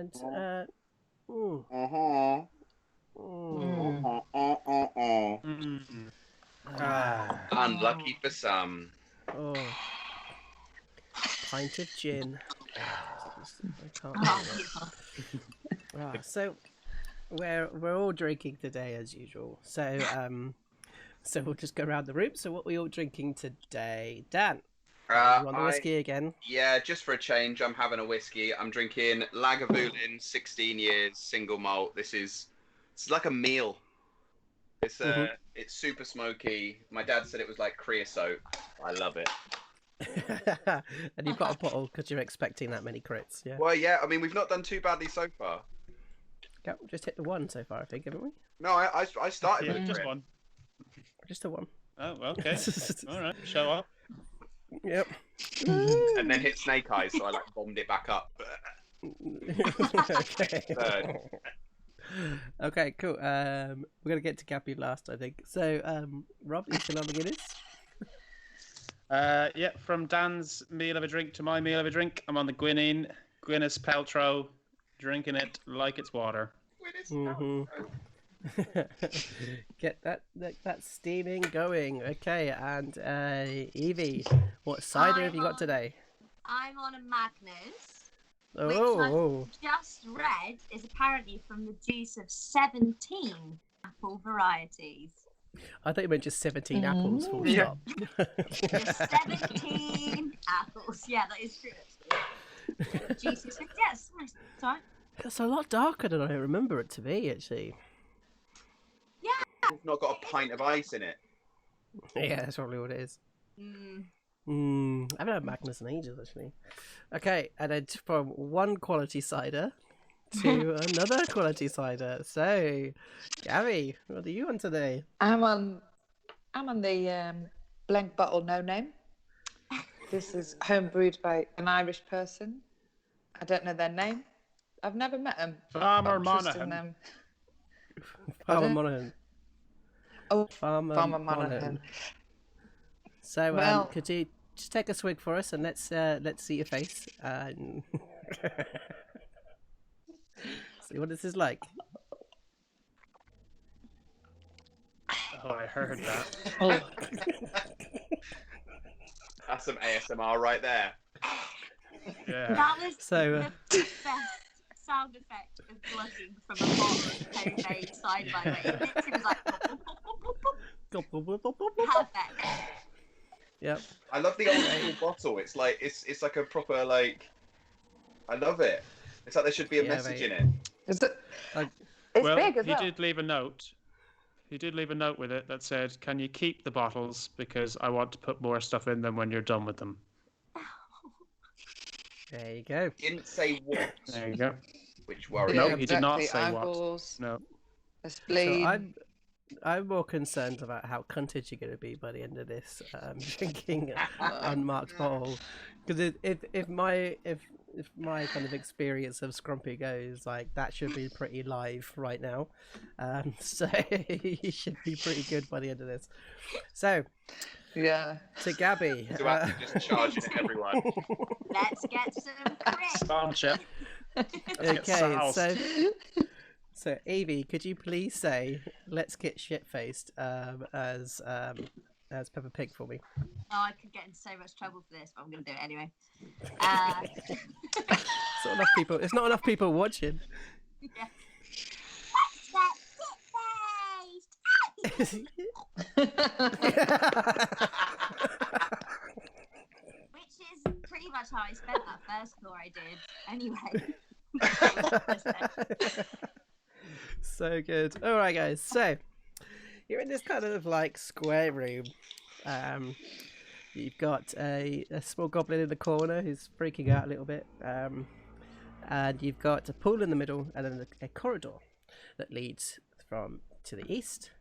And Unlucky for some. oh, pint of gin. I can't so we're all drinking today as usual. So so we'll just go around the room. So what are we all drinking today, Dan? You want the whiskey again? Yeah, just for a change, I'm having a whiskey. I'm drinking Lagavulin, 16 years, single malt. It's like a meal. It's it's super smoky. My dad said it was like creosote. I love it. And you've got a bottle because you're expecting that many crits, yeah? Well, yeah. I mean, we've not done too badly so far. Yeah, we just hit the one so far, I think, haven't we? No, I started with just one. Just the one. Oh, okay. All right, show up. Yep. And then hit snake eyes, so I like bombed it back up. Okay. Third. Okay, cool. We're gonna get to Gabby last, I think. So, Rob, you still on the Guinness? Yeah, from Dan's meal of a drink to my meal of a drink, I'm on the Gwynedd Paltrow, drinking it like it's water. Get that steaming going. Okay, and Evie, what cider have you got today? I'm on a Magnus, Oh, which I've just read is apparently from the juice of 17 apple varieties. I thought you meant just 17 apples, full Yeah. stop. Just 17 apples. Yeah, that is true, actually. Juices. Yes, nice. Sorry. It's a lot darker than I remember it to be, actually. It's not got a pint of ice in it. Yeah, that's probably what it is. I haven't had Magnus in ages, actually. Okay, and then from one quality cider to another quality cider. So, Gabby, what are you on today? I'm on the blank bottle no name. This is homebrewed by an Irish person. I don't know their name. I've never met them. Farmer but I'm trusting Monaghan. them. Farmer Monaghan. Oh, Farmer Monaghan. So, Well- could you just take a swig for us and let's see your face and see what this is like. Oh, I heard that. Oh, That's some ASMR right there. Yeah. That was So, the best sound effect of glutting from a bottle of homemade cider, by the way. It literally was like... Perfect. Yep. I love the old school bottle. It's like it's like a proper like. I love it. It's like there should be a message in it. is it? Like- It's Well, big as he well. did leave a note. He did leave a note with it that said, "Can you keep the bottles because I want to put more stuff in them when you're done with them." There you go. Didn't say what, There you go. which worries No, me. he did not exactly. say what. Eyeballs, No. a So spleen. I'm more concerned about how cunted you're going to be by the end of this drinking unmarked bottle, because if my kind of experience of Scrumpy goes, like that should be pretty live right now, so you should be pretty good by the end of this. So Yeah. to Gabby, So actually just charging at everyone. Let's get some crit. Sponsor. okay, so Evie, could you please say "Let's get shit faced" as Peppa Pig for me? Oh, I could get in so much trouble for this, but I'm going to do it anyway. It's not enough people watching. Yeah. Let's get Which is pretty much how I spent that first floor I did. Anyway. So good. All right, guys. So you're in this kind of like square room. You've got a small goblin in the corner who's freaking out a little bit. And you've got a pool in the middle, and then a corridor that leads from to the east,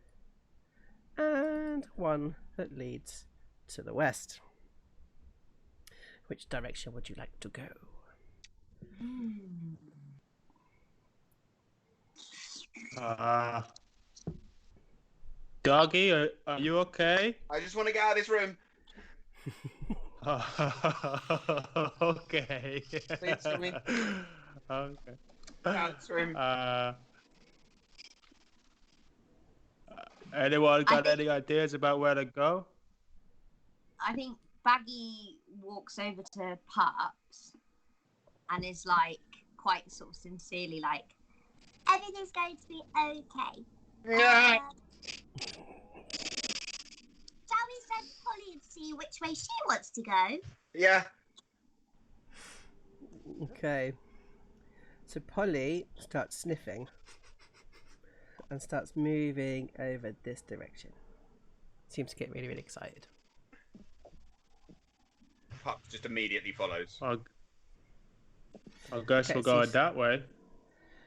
and one that leads to the west. Which direction would you like to go? Doggy, are you okay? I just want to get out of this room. Okay. Please, for me. Okay. Answer him. Anyone got any ideas about where to go? I think Baggy walks over to Pups and is like quite sort of sincerely like, everything's going to be okay. Yeah. Shall we send Polly and see which way she wants to go? Yeah. Okay. So Polly starts sniffing and starts moving over this direction. Seems to get really, really excited. Pups just immediately follows. I guess Okay, we're so going that way.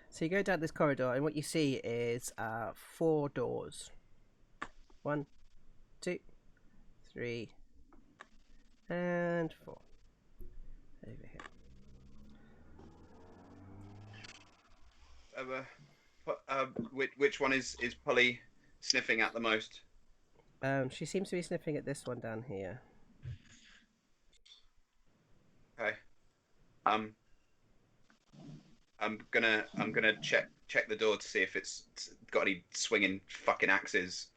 So you go down this corridor, and what you see is 4 doors. 1, 2, 3, and 4. Over here. Which one is Polly sniffing at the most? She seems to be sniffing at this one down here. Okay. I'm gonna check the door to see if it's got any swinging fucking axes.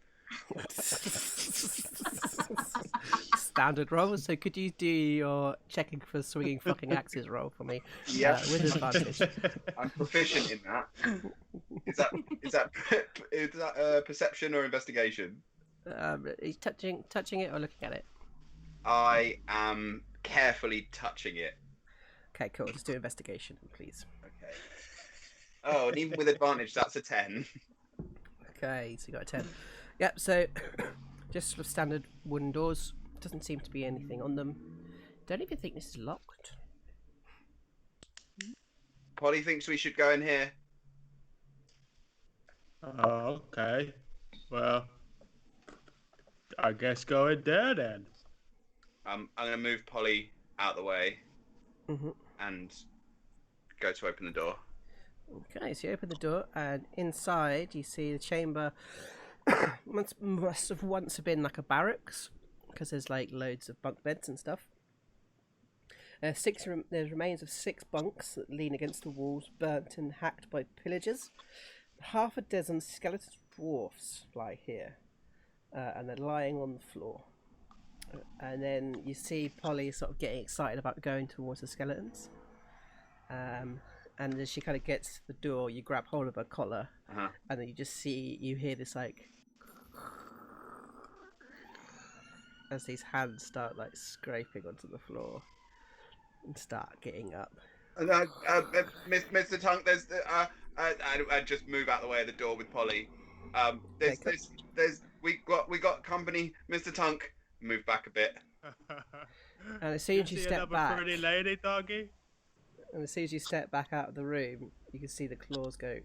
Standard roll. So could you do your checking for swinging fucking axes roll for me? Yeah. With advantage. I'm proficient in that. Is that perception or investigation? He's touching it or looking at it? I am carefully touching it. Okay, cool. Just do investigation, please. Okay. Oh, and even with advantage, that's a 10. Okay, so you got a 10. Yep, so just sort of standard wooden doors. Doesn't seem to be anything on them. Don't even think this is locked. Polly thinks we should go in here. Oh, okay. Well, I guess go in there then. I'm gonna move Polly out the way Mm-hmm. and go to open the door. Okay, so you open the door, and inside you see the chamber. must have once been like a barracks, because there's like loads of bunk beds and stuff. There's remains of 6 bunks that lean against the walls, burnt and hacked by pillagers. Half a dozen skeleton dwarfs lie here, and they're lying on the floor. And then you see Polly sort of getting excited about going towards the skeletons. And as she kind of gets to the door, you grab hold of her collar, and then you hear this like, as these hands start like scraping onto the floor and start getting up. Mr. Tunk, there's I just move out the way of the door with Polly. We got company, Mr. Tunk. Move back a bit. And as soon as you step back, pretty lady, doggy. and as soon as you step back out of the room, you can see the claws go.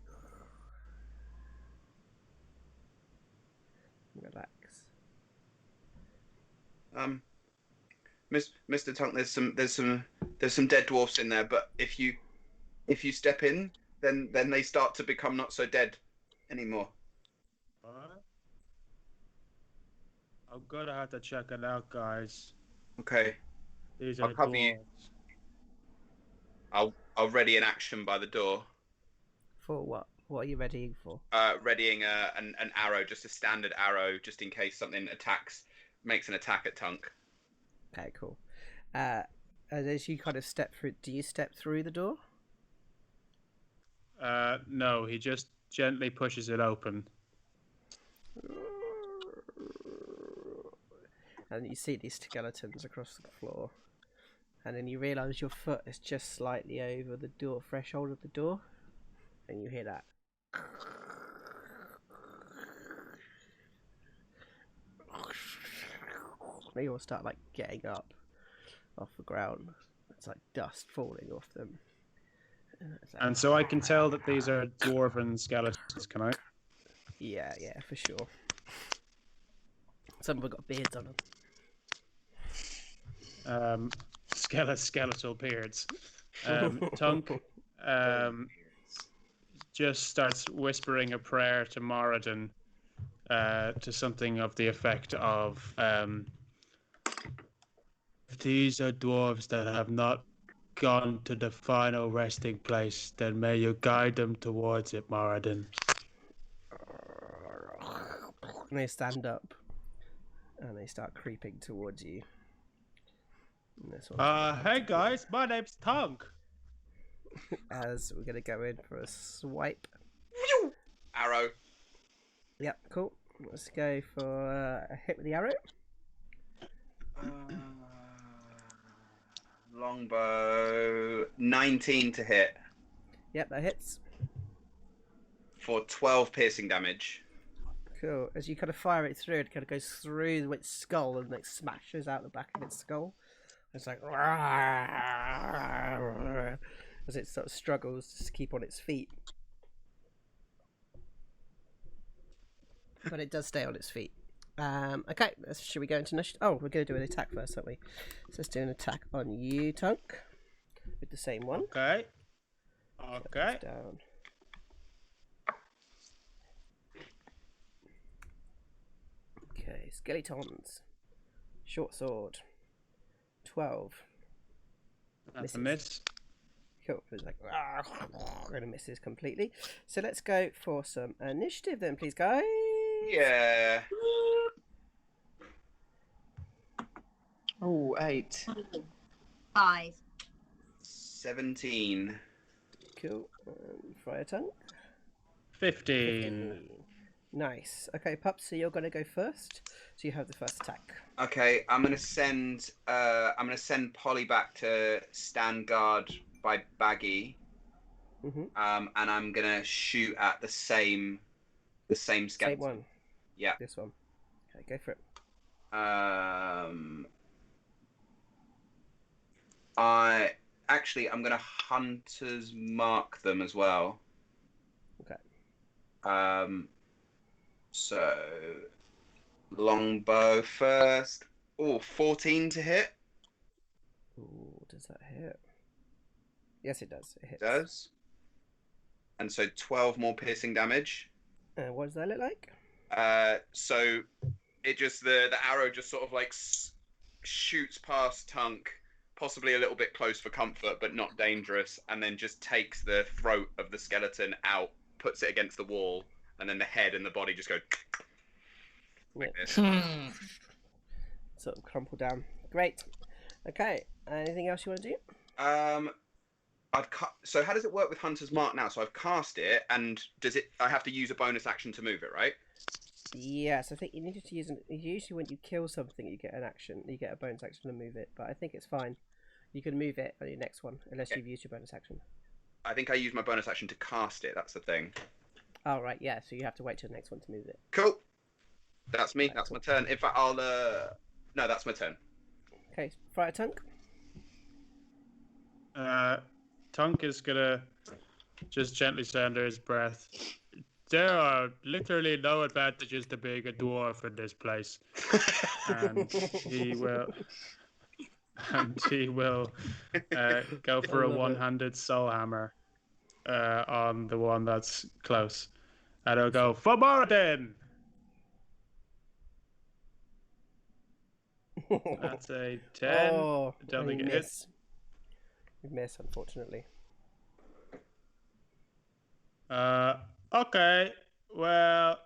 Relax. Mr. Tunk, there's some dead dwarfs in there, but if you step in, then they start to become not so dead anymore. What? I'm gonna have to check it out, guys. Okay. These I'll are cover you. dwarves. I'll ready an action by the door. For what? What are you readying for? Readying an arrow, just a standard arrow, just in case something makes an attack at Tunk. Okay, cool. And as you kind of step through, do you step through the door? No, he just gently pushes it open. And you see these skeletons across the floor, and then you realise your foot is just slightly over the door threshold of the door, and you hear that. They all start like getting up off the ground. It's like dust falling off them. And so I can tell that these are dwarven skeletons, can I? Yeah, for sure. Some of them got beards on them. Skeletal beards. Tunk just starts whispering a prayer to Moradin, to something of the effect of, these are dwarves that have not gone to the final resting place, then may you guide them towards it, Moradin. And they stand up and they start creeping towards you. And this one's gonna Hey guys, my name's Tunk. as we're gonna go in for a swipe. Arrow. Yep, cool. Let's go for a hit with the arrow. Longbow. 19 to hit Yep, that hits. for 12 piercing damage. Cool. As you kind of fire it through, it kind of goes through its skull and like smashes out the back of its skull. It's like as it sort of struggles to keep on its feet. But it does stay on its feet. Okay, should we go into initiative? Oh, we're going to do an attack first, aren't we? So let's do an attack on you, Tunk, with the same one. Okay. Shut Okay. this down. Okay, skeletons. Short sword. 12. That's a Misses. miss. Cool. It's like, and it misses completely. So let's go for some initiative then, please, guys. Yeah. Oh, 8. 5. 17. Cool. Fire tongue. 15. Nice. Okay, Pups, so you're going to go first. So you have the first attack. Okay, I'm gonna send Polly back to stand guard by Baggy. Mm-hmm. And I'm gonna shoot at the same skeleton. Same one. Yeah. This one. Okay, go for it. I'm gonna hunters mark them as well. Okay. So longbow first. Oh, 14 to hit. Ooh, does that hit? Yes, it does. It hits. Does. And so 12 more piercing damage. What does that look like? So it just the arrow just sort of like shoots past Tunk, possibly a little bit close for comfort, but not dangerous, and then just takes the throat of the skeleton out, puts it against the wall, and then the head and the body just go like this. Sort of crumple down. Great. Okay. Anything else you want to do? So how does it work with Hunter's Mark now? So I've cast it, and I have to use a bonus action to move it, right? Yes, I think you needed to use usually when you kill something, you get an action, you get a bonus action to move it. But I think it's fine. You can move it on your next one unless you've used your bonus action. I think I used my bonus action to cast it. That's the thing. Oh right, yeah. So you have to wait till the next one to move it. Cool. That's me. Right, That's cool. my turn. In fact, no, that's my turn. Okay, Fire Tunk. Tunk is gonna just gently say under his breath, there are literally no advantages to being a dwarf in this place. And he will go for a one-handed soul hammer on the one that's close. And he'll go, for Moradin! That's a 10. Oh, Don't think you it hits. miss. You miss, unfortunately. Okay. Well,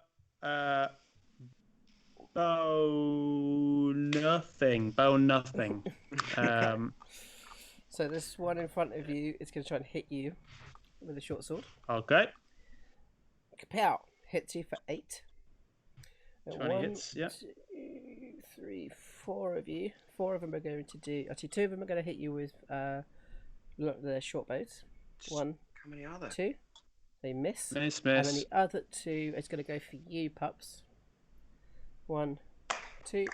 bone nothing. So this one in front of you is going to try and hit you with a short sword. Okay. Kapow! Hits you for 8. 20 hits, yeah. 2, 3, 4 of you. 4 of them are going to do. Actually, 2 of them are going to hit you with the short bows. 1, How many are there? 2. They miss. Miss. And then the other 2 is going to go for you, Pups. 1, 2.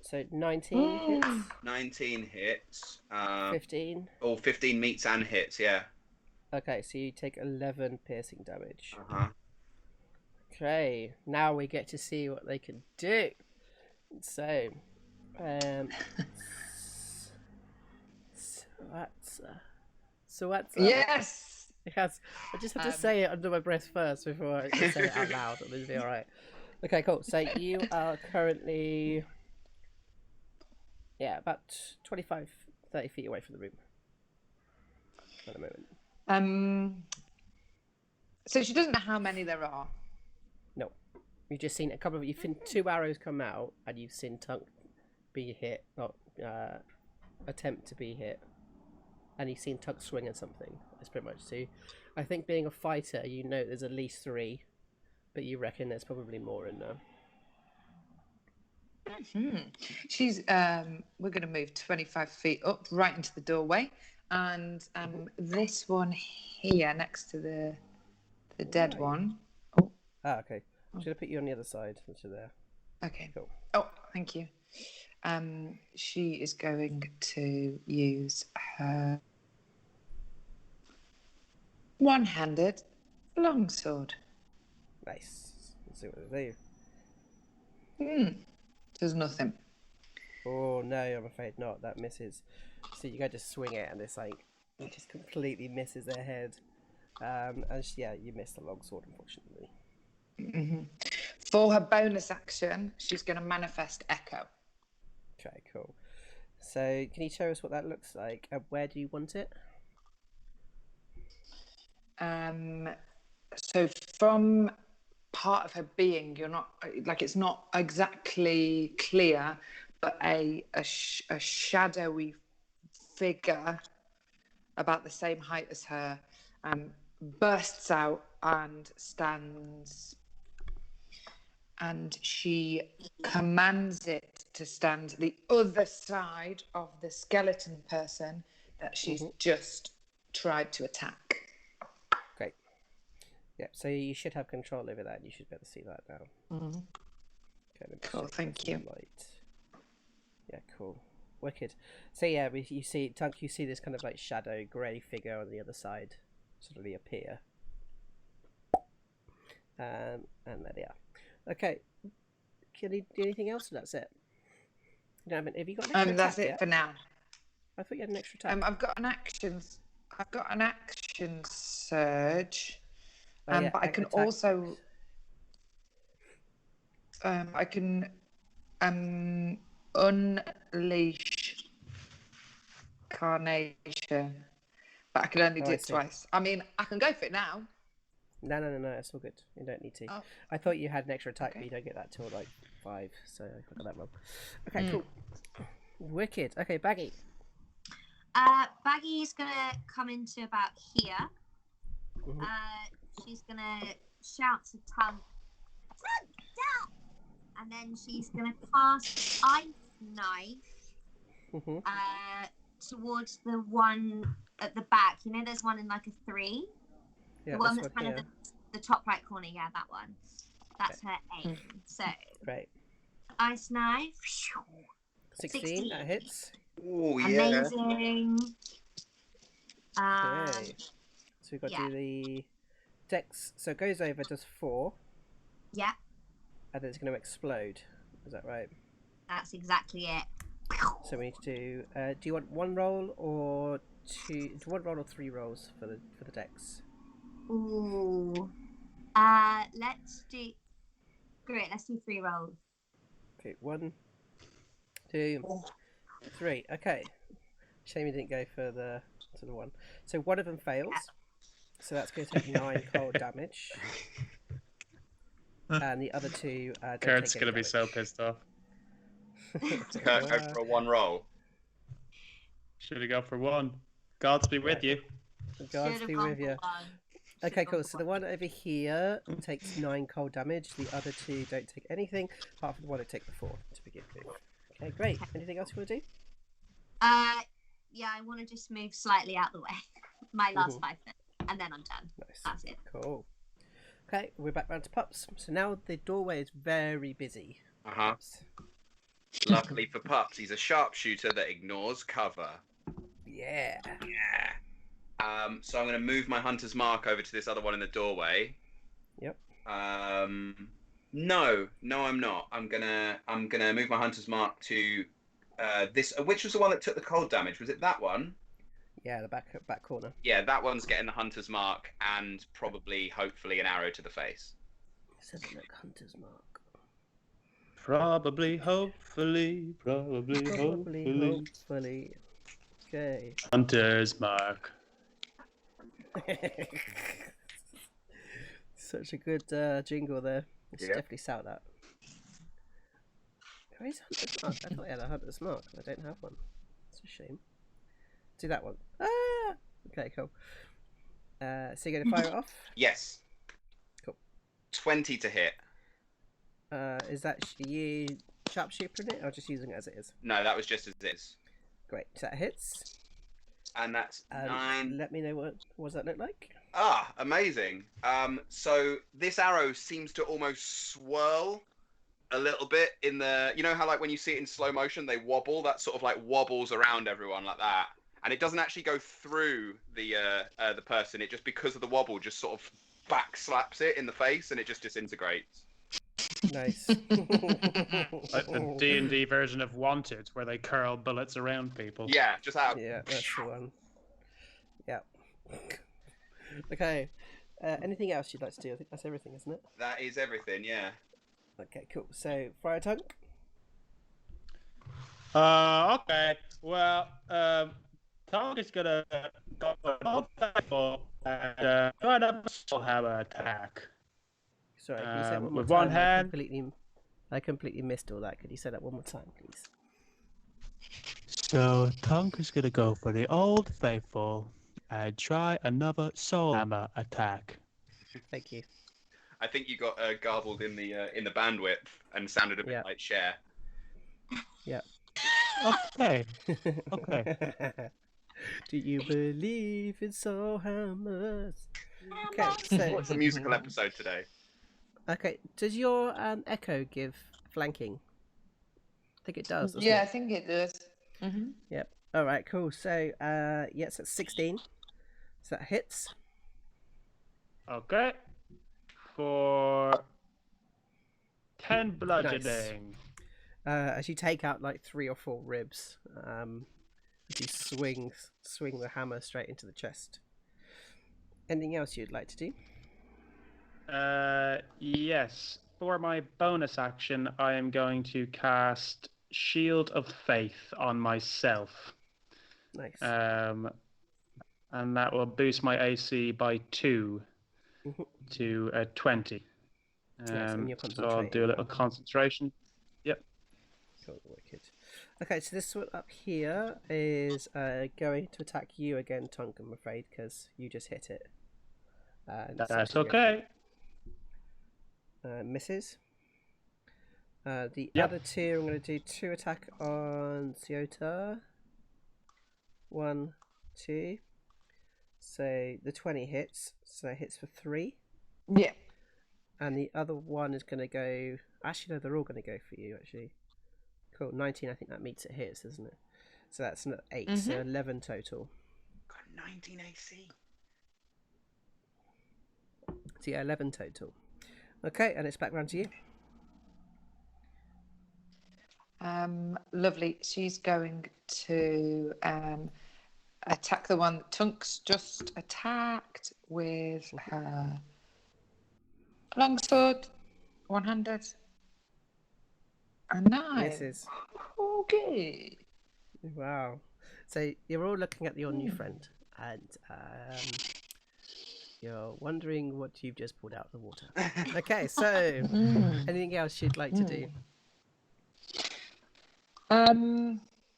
So 19 hits. 19 hits. 15. 15 meets and hits. Yeah. Okay, so you take 11 piercing damage. Uh-huh. Okay, now we get to see what they can do. So, so Yes. Yes, I just have to say it under my breath first before I say it out loud. It'll be all right. Okay, cool. So you are currently, about 25, 30 feet away from the room. at the moment. So she doesn't know how many there are. No, you've just seen a couple of. You've seen 2 arrows come out, and you've seen Tunk be hit, not attempt to be hit, and you've seen Tunk swing at something. That's pretty much so. I think being a fighter, you know there's at least 3, but you reckon there's probably more in there. She's we're going to move 25 feet up right into the doorway, and this one here next to the dead one. Okay. I'm going to put you on the other side, which is there. Okay. Cool. Oh, thank you. She is going to use her one-handed longsword. Nice. Let's see what they do. Does nothing. Oh no, I'm afraid not. That misses. So you go to swing it, and it's like it just completely misses their head. And you missed the longsword, unfortunately. For her bonus action, she's going to manifest Echo. Okay, cool. So can you show us what that looks like? Where do you want it? So from part of her being, you're not like it's not exactly clear, but a shadowy figure about the same height as her bursts out and stands, and she commands it to stand the other side of the skeleton person that she's just tried to attack. Great. Yeah, so you should have control over that. You should be able to see that now. Okay, Cool, thank you. Light. Yeah, cool. Wicked. So yeah, you see, Tunk, you see this kind of like shadow grey figure on the other side suddenly appear. And there they are. Okay. Can you do anything else? That's it. You don't have have you got an extra That's attack it yet? for now. I thought you had an extra attack. I've got an action surge, Yeah, but I can attack. also I can unleash carnation, but I can only do I it see. twice. I mean, I can go for it now. No, it's all good. You don't need to. Oh. I thought you had an extra attack, Okay. but you don't get that till like 5, so I got that wrong. Okay, cool. Wicked. Okay, Baggy. Baggy's gonna come into about here. She's gonna shout to Tunk, and then she's gonna cast Ice Knife towards the one at the back. You know, there's one in like a 3. Yeah, the one this that's one kind here. of the top right corner. Yeah, that one. That's her aim. So Great. Ice Knife. 16, that hits. Oh yeah. Amazing. Okay. So we've got to do the dex. So it goes over, does 4, Yeah, and then it's going to explode. Is that right? that's exactly it. So we need to do. Do you want 1 roll or 2? Do you want 1 roll or 3 rolls for the dex? Ooh. Let's do. Great. Let's do 3 rolls. Okay, 1, 2, 3. Okay. Shame you didn't go for the 1. So one of them fails. So that's going to take 9 cold damage. And the other 2 don't Kurt's take going any to be so pissed off. Kurt, go for a 1 roll. Should have gone for 1. Gods be with you. Gods Should've be gone with for you. 1. Okay, cool. So the one over here takes 9 cold damage. The other 2 don't take anything, apart from the one that take the 4 to begin with. Okay, great. Anything else you want to do? Yeah, I want to just move slightly out the way. My last 5 minutes, and then I'm done. Nice. That's it. Cool. Okay, we're back round to Pups. So now the doorway is very busy. Pups. Luckily for Pups, he's a sharpshooter that ignores cover. Yeah. So I'm going to move my hunter's mark over to this other one in the doorway. Yep. No, I'm not. I'm gonna move my hunter's mark to this. Which was the one that took the cold damage? Was it that one? Yeah, the back corner. Yeah, that one's getting the hunter's mark and probably, hopefully, an arrow to the face. Let's have a look. Hunter's mark. Probably, hopefully. Hopefully. Okay. Hunter's mark. Such a good jingle there. It's Yeah. definitely sell that. Where's Hunter's Mark? I thought I had a Hunter's Mark. I don't have one. It's a shame. Do that one. Ah! Okay, cool. So you're going to fire it off? Yes. Cool. 20 to hit. Is that you sharpshooting it or just using it as it is? No, that was just as it is. Great. So that hits. And that's 9. Let me know what does that look like? Ah, amazing. So this arrow seems to almost swirl a little bit in the, you know how like when you see it in slow motion, they wobble, that sort of like wobbles around everyone like that. And it doesn't actually go through the person. It just, because of the wobble, just sort of back slaps it in the face and it just disintegrates. Nice. Like the D&D version of Wanted, where they curl bullets around people. Yeah, just out. Yeah, that's the one. Yeah. Okay. Anything else you'd like to do? I think that's everything, isn't it? That is everything, yeah. Okay, cool. So, fire Tunk. Okay. Well, Tunk is gonna go for an old tactical and try to have an attack. Sorry, can you say it one more With time? one hand. I completely missed all that. Could you say that one more time, please? So Tunk is gonna go for the old faithful and try another soul hammer attack. Thank you. I think you got garbled in the bandwidth and sounded a bit Yeah. like Cher. Yeah. Okay. Okay. Do you believe in soul hammers? Okay, so It's a musical episode today. okay. Does your echo give flanking? I think it does. Doesn't Yeah, I it? think it does. Mm-hmm. Yep. All right. Cool. So yes, that's 16. So that hits. Okay. For 10 bludgeoning. As you take out like 3 or 4 ribs, as you swing the hammer straight into the chest. Anything else you'd like to do? Yes. For my bonus action, I am going to cast Shield of Faith on myself. Nice. And that will boost my AC by 2 Mhm. to 20. Yes, and you're So I'll do a little concentration. Yep. Cool, wicked. Okay, so this one up here is going to attack you again, Tunk, I'm afraid, because you just hit it. That's okay. Misses. The Yep. other 2, I'm going to do 2 attack on Ciota. 1, 2. So the 20 hits, so it hits for 3. Yeah. And the other one is going to go... Actually, no, they're all going to go for you, actually. Cool, 19, I think that meets it hits, isn't it? So that's not 8, so 11 total. Got 19 AC. So yeah, 11 total. Okay, and it's back round to you. Lovely. She's going to attack the one that Tunk's just attacked with her longsword, one-handed. A 9. Misses. Okay. Wow. So you're all looking at your new friend, and you're wondering what you've just pulled out of the water. Okay, so anything else you'd like to do?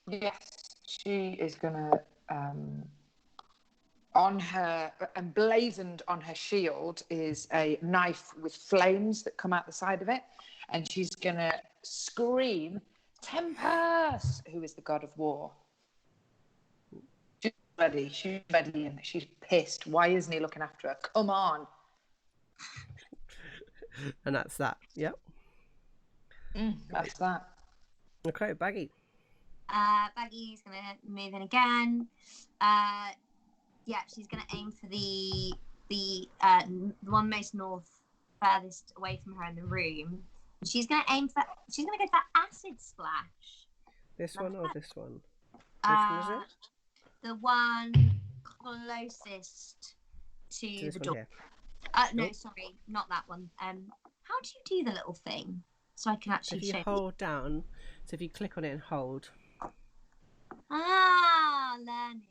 Yes, she is gonna on her emblazoned on her shield is a knife with flames that come out the side of it, and she's gonna scream Tempest, who is the god of war. She's ready and she's pissed. Why isn't he looking after her? Come on. And that's that. Yep. That's that. Okay, Baggy. Baggy's gonna move in again. Yeah, she's gonna aim for the one most north, furthest away from her in the room. She's gonna go for acid splash. This one or this one? Which one is it? The one closest to This the one door. here. No, Nope. sorry, not that one. How do you do the little thing so I can actually If you show you? hold down, so if you click on it and hold, Ah, learning.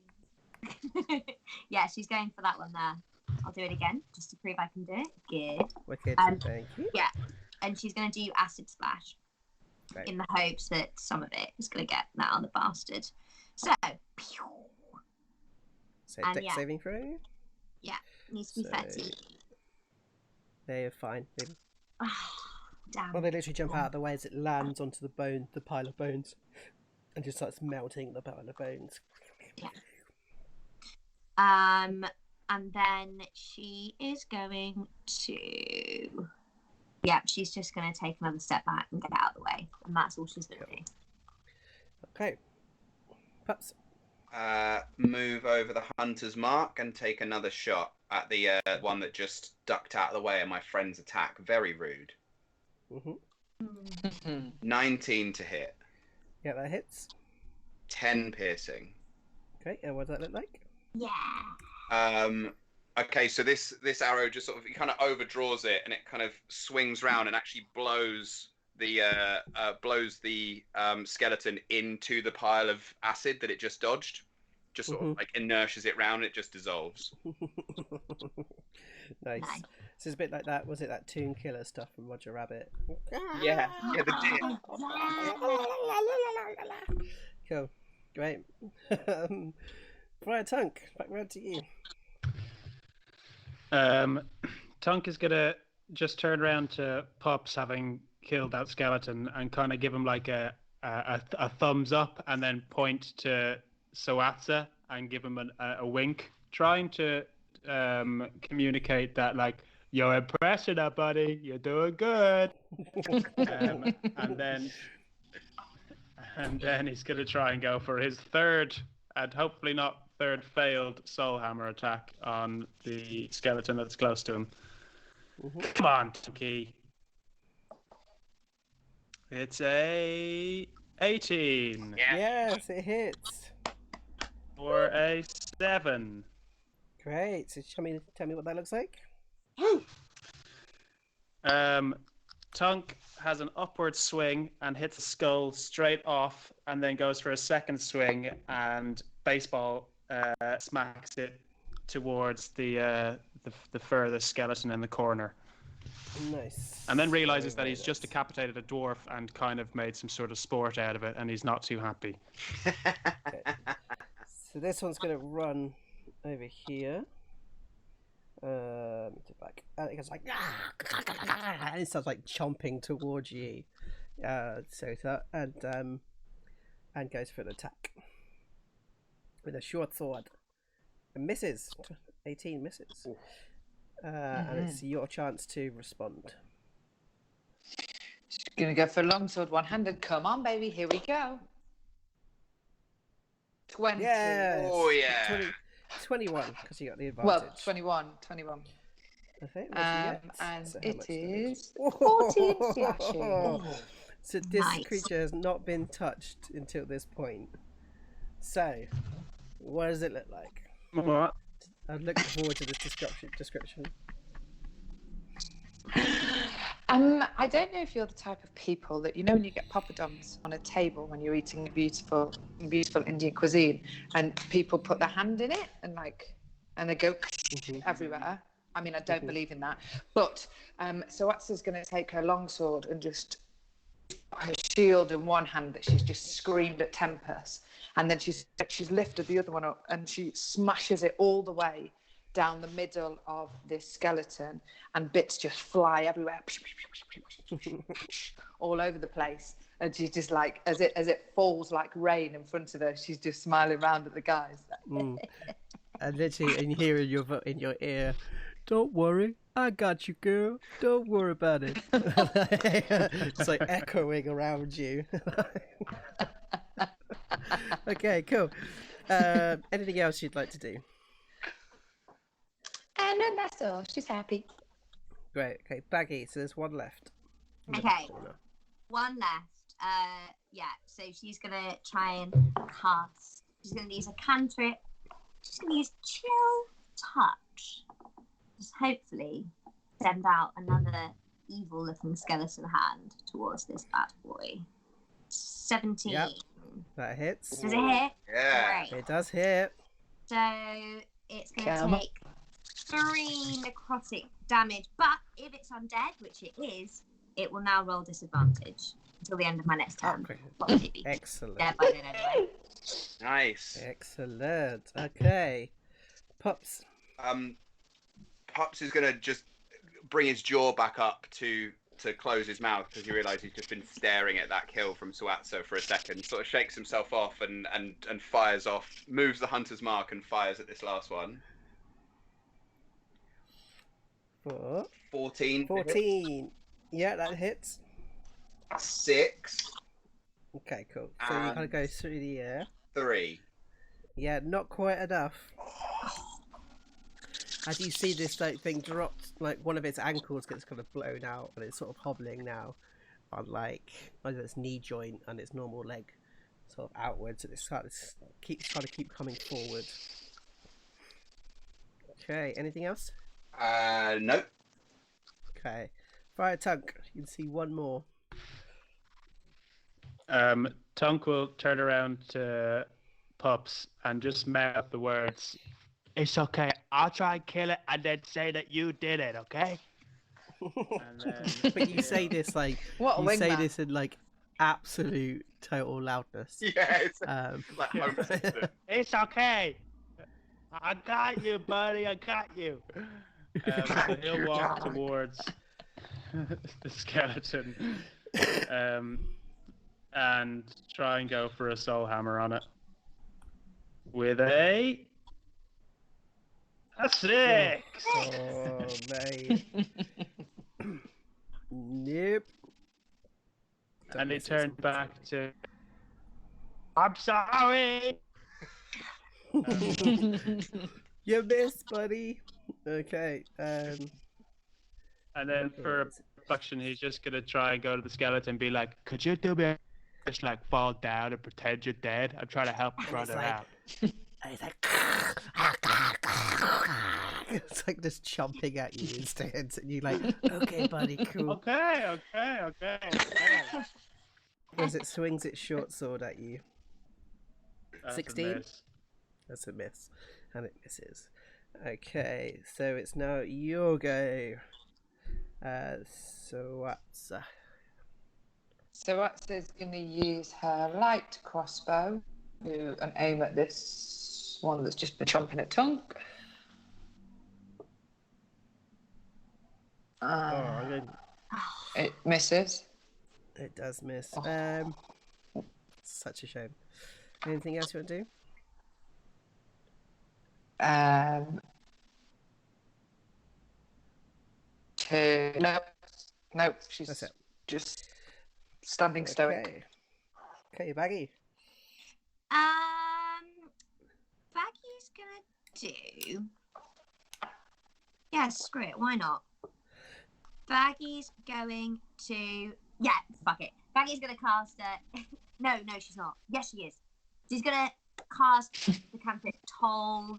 Yeah, she's going for that one there. I'll do it again just to prove I can do it. Good. Wicked. Thank you. Yeah, and she's going to do acid splash Great. in the hopes that some of it is going to get that on the bastard. So, pew, So And deck yeah. saving throw. needs to be 30. They're fine. Damn. Well, they literally jump out of the way as it lands onto the pile of bones, and just starts melting the pile of bones. And then she is going to. Yeah, she's just going to take another step back and get out of the way, and that's all she's going to do. Okay. Pups. Move over the hunter's mark and take another shot at the one that just ducked out of the way of my friend's attack. Very rude. 19 to hit. Yeah, that hits. 10 piercing. Okay, and what does that look like? Yeah. Okay, so this arrow just sort of kind of overdraws it, and it kind of swings round and actually blows the skeleton into the pile of acid that it just dodged. Just sort of like inertias it round, and it just dissolves. Nice. So it's a bit like that. Was it that Toon Killer stuff from Roger Rabbit? Yeah, the deer. Cool. Great. Right, Tunk, back round to you. Tunk is gonna just turn around to Pups, having killed that skeleton, and kind of give him like a thumbs up, and then point to Soatsa and give him a wink, trying to communicate that like, you're impressing her, buddy. You're doing good. And then he's gonna try and go for his third, and hopefully not third failed soul hammer attack on the skeleton that's close to him. Come on, Tunky. It's a 18. Yes, it hits. For a 7. Great. So tell me what that looks like. Tunk has an upward swing and hits the skull straight off, and then goes for a second swing and baseball smacks it towards the furthest skeleton in the corner. Nice. And then realizes that he's just decapitated a dwarf and kind of made some sort of sport out of it, and he's not too happy. Okay. So this one's going to run over here. Back. And it goes like, and it starts like chomping towards you. And goes for an attack with a short sword. And misses. 18 misses. And it's your chance to respond. She's gonna go for a longsword one-handed. Come on, baby, here we go. 20. Yes. Oh yeah. 21 because you got the advantage. Well, 21. Okay, And so how it much is damage? 14 slashing. So this Nice. creature has not been touched until this point. So, what does it look like? What? I'm looking forward to this description. I don't know if you're the type of people that, you know, when you get poppadoms on a table when you're eating beautiful Indian cuisine, and people put their hand in it and they go everywhere. I mean, I don't believe in that. But so Atsa's going to take her longsword and just her shield in one hand that she's just screamed at Tempest, and then she's lifted the other one up and she smashes it all the way down the middle of this skeleton, and bits just fly everywhere, all over the place. And she's just like, as it falls like rain in front of her, she's just smiling around at the guys. And literally, and hear in your ear, "Don't worry, I got you, girl. Don't worry about it." It's like echoing around you. Okay, cool. Anything else you'd like to do? No, that's all. She's happy. Great. Okay, Baggy. So there's one left. Okay. One left. Yeah, so she's gonna try and cast. She's gonna use a cantrip. She's gonna use Chill Touch. Just hopefully send out another evil-looking skeleton hand towards this bad boy. 17. Yep. That hits. Does it hit? Yeah. Great. It does hit. So it's going Come to on. take 3 necrotic damage. But if it's undead, which it is, it will now roll disadvantage until the end of my next turn. Okay. Well, maybe. Excellent. Dead by then anyway. Nice. Excellent. Okay. Pups. Pups is gonna just bring his jaw back up to close his mouth because he realizes he's just been staring at that kill from Suatso for a second. Sort of shakes himself off and fires off, moves the hunter's mark and fires at this last one. 14. 14. Yeah, that hits. 6. Okay, cool. So you kind of go through the air. 3. Yeah, not quite enough. As you see this thing dropped, like one of its ankles gets kind of blown out, and it's sort of hobbling now on like either its knee joint and its normal leg, sort of outwards, and it's trying to keep coming forward. Okay, anything else? Nope. Okay, fire Tunk. You can see one more. Tunk will turn around to Pups and just mouth the words, "It's okay, I'll try and kill it and then say that you did it, okay?" And then, But you say this like What a you say wingman. this in like absolute total loudness. Yeah, it's Um, like Homer Simpson. "It's okay, I got you, buddy, I got you." So he'll walk towards the skeleton and try and go for a soul hammer on it with a 6. Oh mate. Nope. And he turned back to, "I'm sorry." You missed, buddy. Okay. And then for a reflection, he's just gonna try and go to the skeleton and be like, "Could you do me just like fall down and pretend you're dead? I'm trying to help my brother like- out." and it's like it's like just chomping at you instead, and you're like, okay, buddy, cool. Okay. As it swings its short sword at you. That's a 16? miss. That's a miss, and it misses. Okay, so it's now your go. Suatsa. So Atsa's going to use her light crossbow and aim at this one that's just been chomping at Tunk. It misses. It does miss. Oh. Such a shame. Anything else you want to do? Nope, she's That's it. just standing stoic. Okay, Baggy. Baggy's gonna do. Yeah, screw it. Why not? Baggy's going to. Yeah, fuck it. Baggy's gonna cast it. No, she's not. Yes, she is. She's gonna cast the cantrip Toll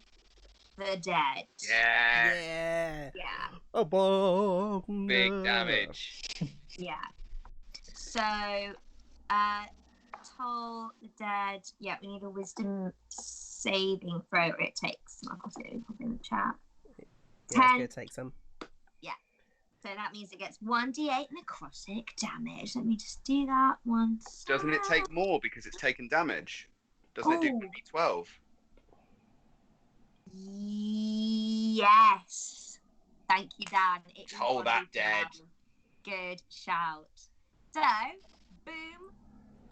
the Dead. Yeah. Yeah. A bomb. Big damage. Yeah. So, Toll the Dead. Yeah, we need a wisdom saving throw. It takes. I'll put it in the chat. Yeah, 10. it's gonna take some. So that means it gets 1d8 necrotic damage. Let me just do that once. Doesn't it take more because it's taken damage? Doesn't it do Oh. 12? Yes. Thank you, Dan. It is Toll that 1d12. dead. Good shout. So, boom.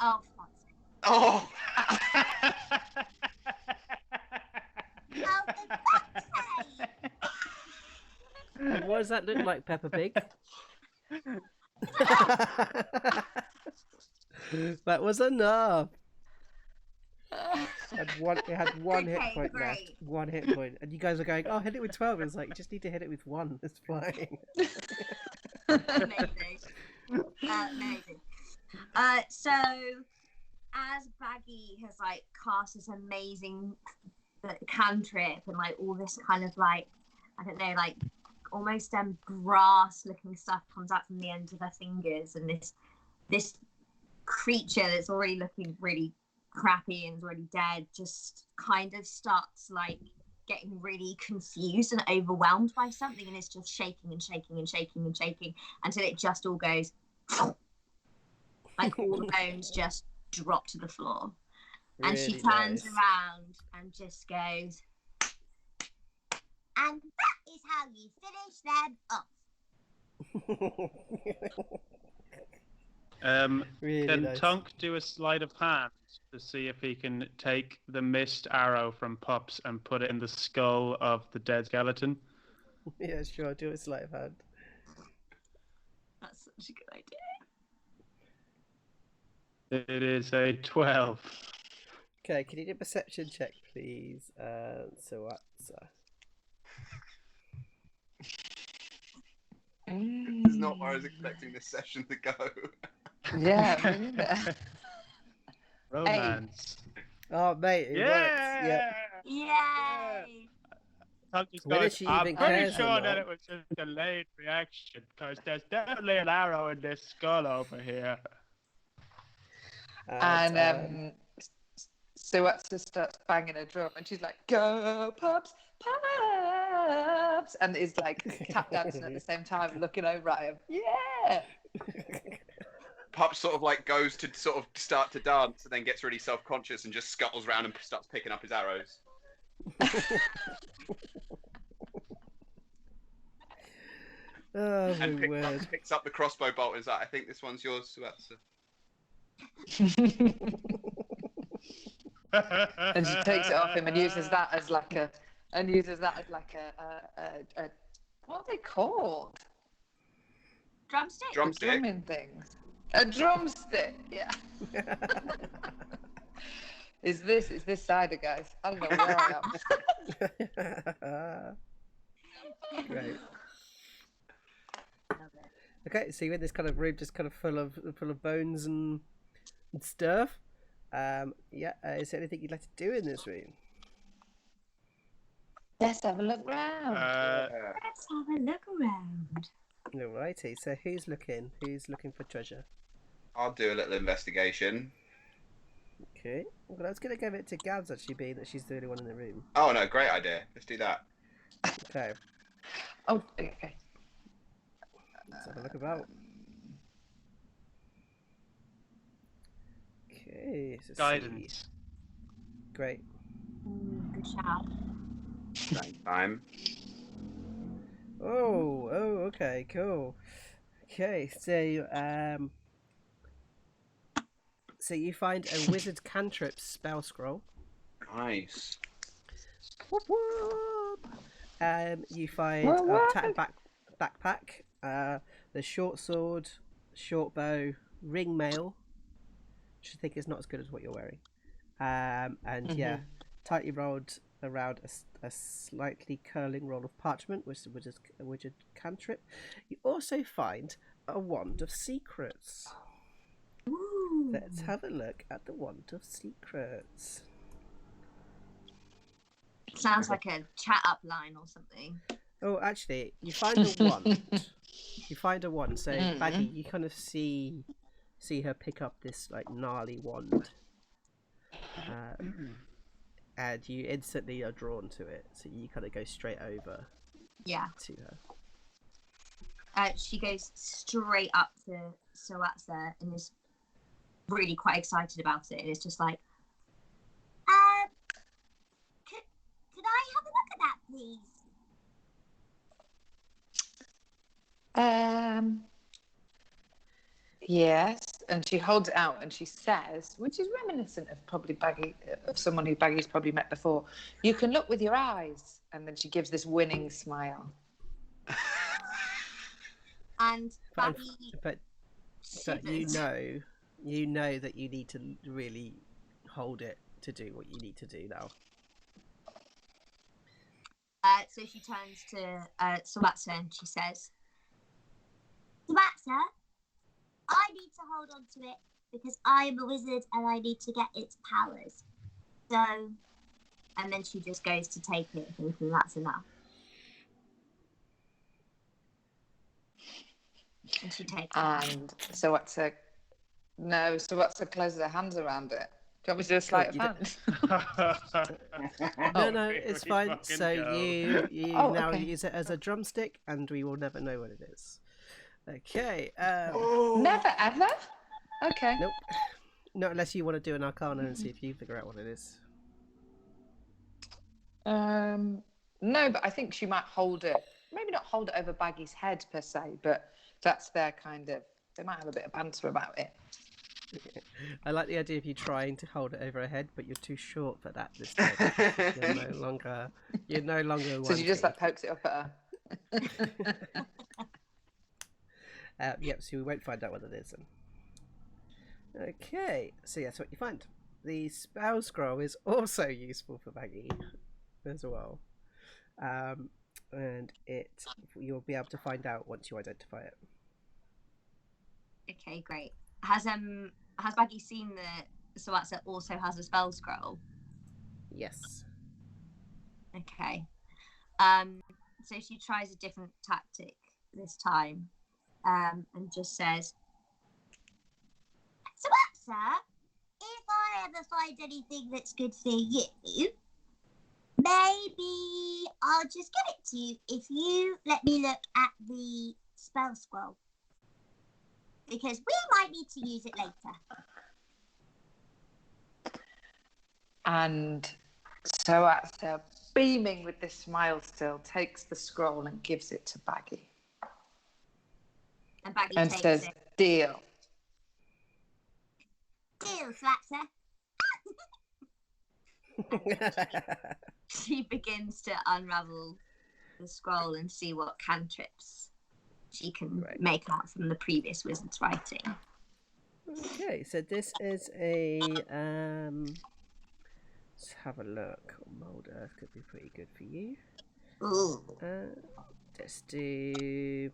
Oh, fuck's sake. Oh! How did that say? What does that look like, Peppa Pig? That was enough. It had one hit Okay, point left. great. One hit point. And you guys are going, oh, hit it with 12. It's like, you just need to hit it with 1. It's fine. Amazing. Amazing. So, as Baggy has like cast this amazing cantrip and like all this kind of like, I don't know, like almost brass looking stuff comes out from the ends of her fingers, and this creature that's already looking really crappy and is already dead, just kind of starts like getting really confused and overwhelmed by something, and it's just shaking and shaking and shaking and shaking until it just all goes like all the bones just drop to the floor. And she Really turns nice. around and just goes, and that is how you finish them off. Really Can nice. Tunk do a sleight of hand to see if he can take the missed arrow from Pups and put it in the skull of the dead skeleton? Yeah, sure. Do a sleight of hand. That's such a good idea. It is a 12. Okay, can you do a perception check, please? So what's This is not where I was expecting this session to go. Yeah, me neither. Romance. Oh, mate, it works. Yeah. Yay! Tunk just Whether goes, she I'm even pretty cares or sure that not." it was just a delayed reaction because there's definitely an arrow in this skull over here. And so Atsu starts banging a drum, and she's like, "Go Pups, Pups!" and is like tap dancing at the same time, looking over at him. Yeah. Pup sort of like goes to sort of start to dance and then gets really self-conscious and just scuttles around and starts picking up his arrows. Oh my And word. picks up the crossbow bolt and is like, I think this one's yours, Suatsu. And she takes it off him and uses that as like a what are they called? Drumstick? The Drumstick. drumming things. A drumstick, yeah. Is this cider, guys? I don't know where I am. Great. Okay, so you're in this kind of room, just kind of full of bones and stuff. Is there anything you'd like to do in this room? Let's have a look round. Let's have a look around. Alrighty. So who's looking? Who's looking for treasure? I'll do a little investigation. Okay. Well, I was gonna give it to Gabs actually, being that she's the only one in the room. Oh no, great idea. Let's do that. Okay. Oh, okay. Let's have a look about. Okay. So Guidance. Great. Good shout. Time. Oh, okay, cool. Okay, so you find a wizard cantrip spell scroll. Nice. Whoop, whoop. You find Whoop, a whoop. tattered backpack, the short sword, short bow, ring mail, which I think is not as good as what you're wearing. And yeah, tightly rolled around a slightly curling roll of parchment, which is a wizard cantrip. You also find a wand of secrets. Ooh. Let's have a look at the wand of secrets. Sounds like a chat up line or something. Oh, actually, you find a wand. You find a wand. So, Baggy, you kind of see her pick up this like gnarly wand, and you instantly are drawn to it. So you kind of go straight over Yeah. to her. She goes straight up to Soatsa and is really quite excited about it. And it's just like, could I have a look at that, please? Yes, and she holds it out and she says, which is reminiscent of probably Baggy, of someone who Baggy's probably met before, "You can look with your eyes." And then she gives this winning smile. And But Baggy but you know that you need to really hold it to do what you need to do now. So she turns to Soatsa and she says, Soatsa, I need to hold on to it because I am a wizard and I need to get its powers. So, and then she just goes to take it, thinking that's enough. And she takes it. And Soatsa closes her hands around it Do you want me to do a sleight of you hand? No, it's fine. fucking So go. you Oh, now okay. use it as a drumstick, and we will never know what it is. Okay. Never ever. Okay. Nope. Not unless you want to do an Arcana and see if you figure out what it is. No, but I think she might hold it. Maybe not hold it over Baggy's head per se, but that's their kind of. They might have a bit of banter about it. I like the idea of you trying to hold it over her head, but you're too short for that this time. You're no longer. So she just like pokes it up at her. Yep. So we won't find out what it is. Then. Okay. So that's what you find. The spell scroll is also useful for Baggy as well, and you'll be able to find out once you identify it. Okay, great. Has Baggy seen the Sawatsa also has a spell scroll? Yes. Okay. So she tries a different tactic this time, and just says, Sawatsa, if I ever find anything that's good for you, maybe I'll just give it to you if you let me look at the spell scroll. Because we might need to use it later. And Soatsa, beaming with this smile still, takes the scroll and gives it to Baggy. And Baggy And takes says, it. deal. Deal, Sawatsa. She begins to unravel the scroll and see what cantrips she can make out from the previous wizard's writing. Okay, so this is a let's have a look. Mold Earth could be pretty good for you. Ooh. Let's do.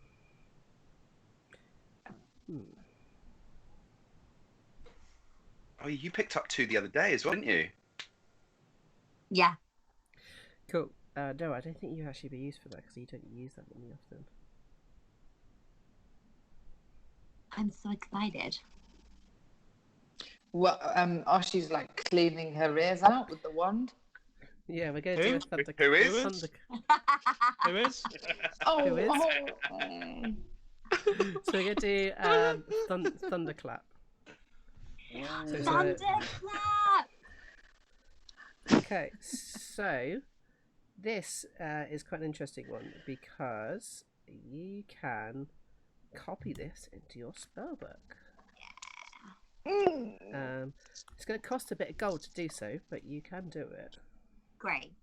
Oh, you picked up 2 the other day as well, didn't you? Yeah. Cool. No, I don't think you actually be used for that because you don't use that many often. I'm so excited. Well, Oshi's like cleaning her ears out with the wand. Yeah, we're going to do a thunder. Who is? Who is? Oh, Who is? oh. So we're going to do thunderclap. So it's Thunderclap! Okay, so this is quite an interesting one because you can copy this into your spellbook. It's going to cost a bit of gold to do so, but you can do it. Great.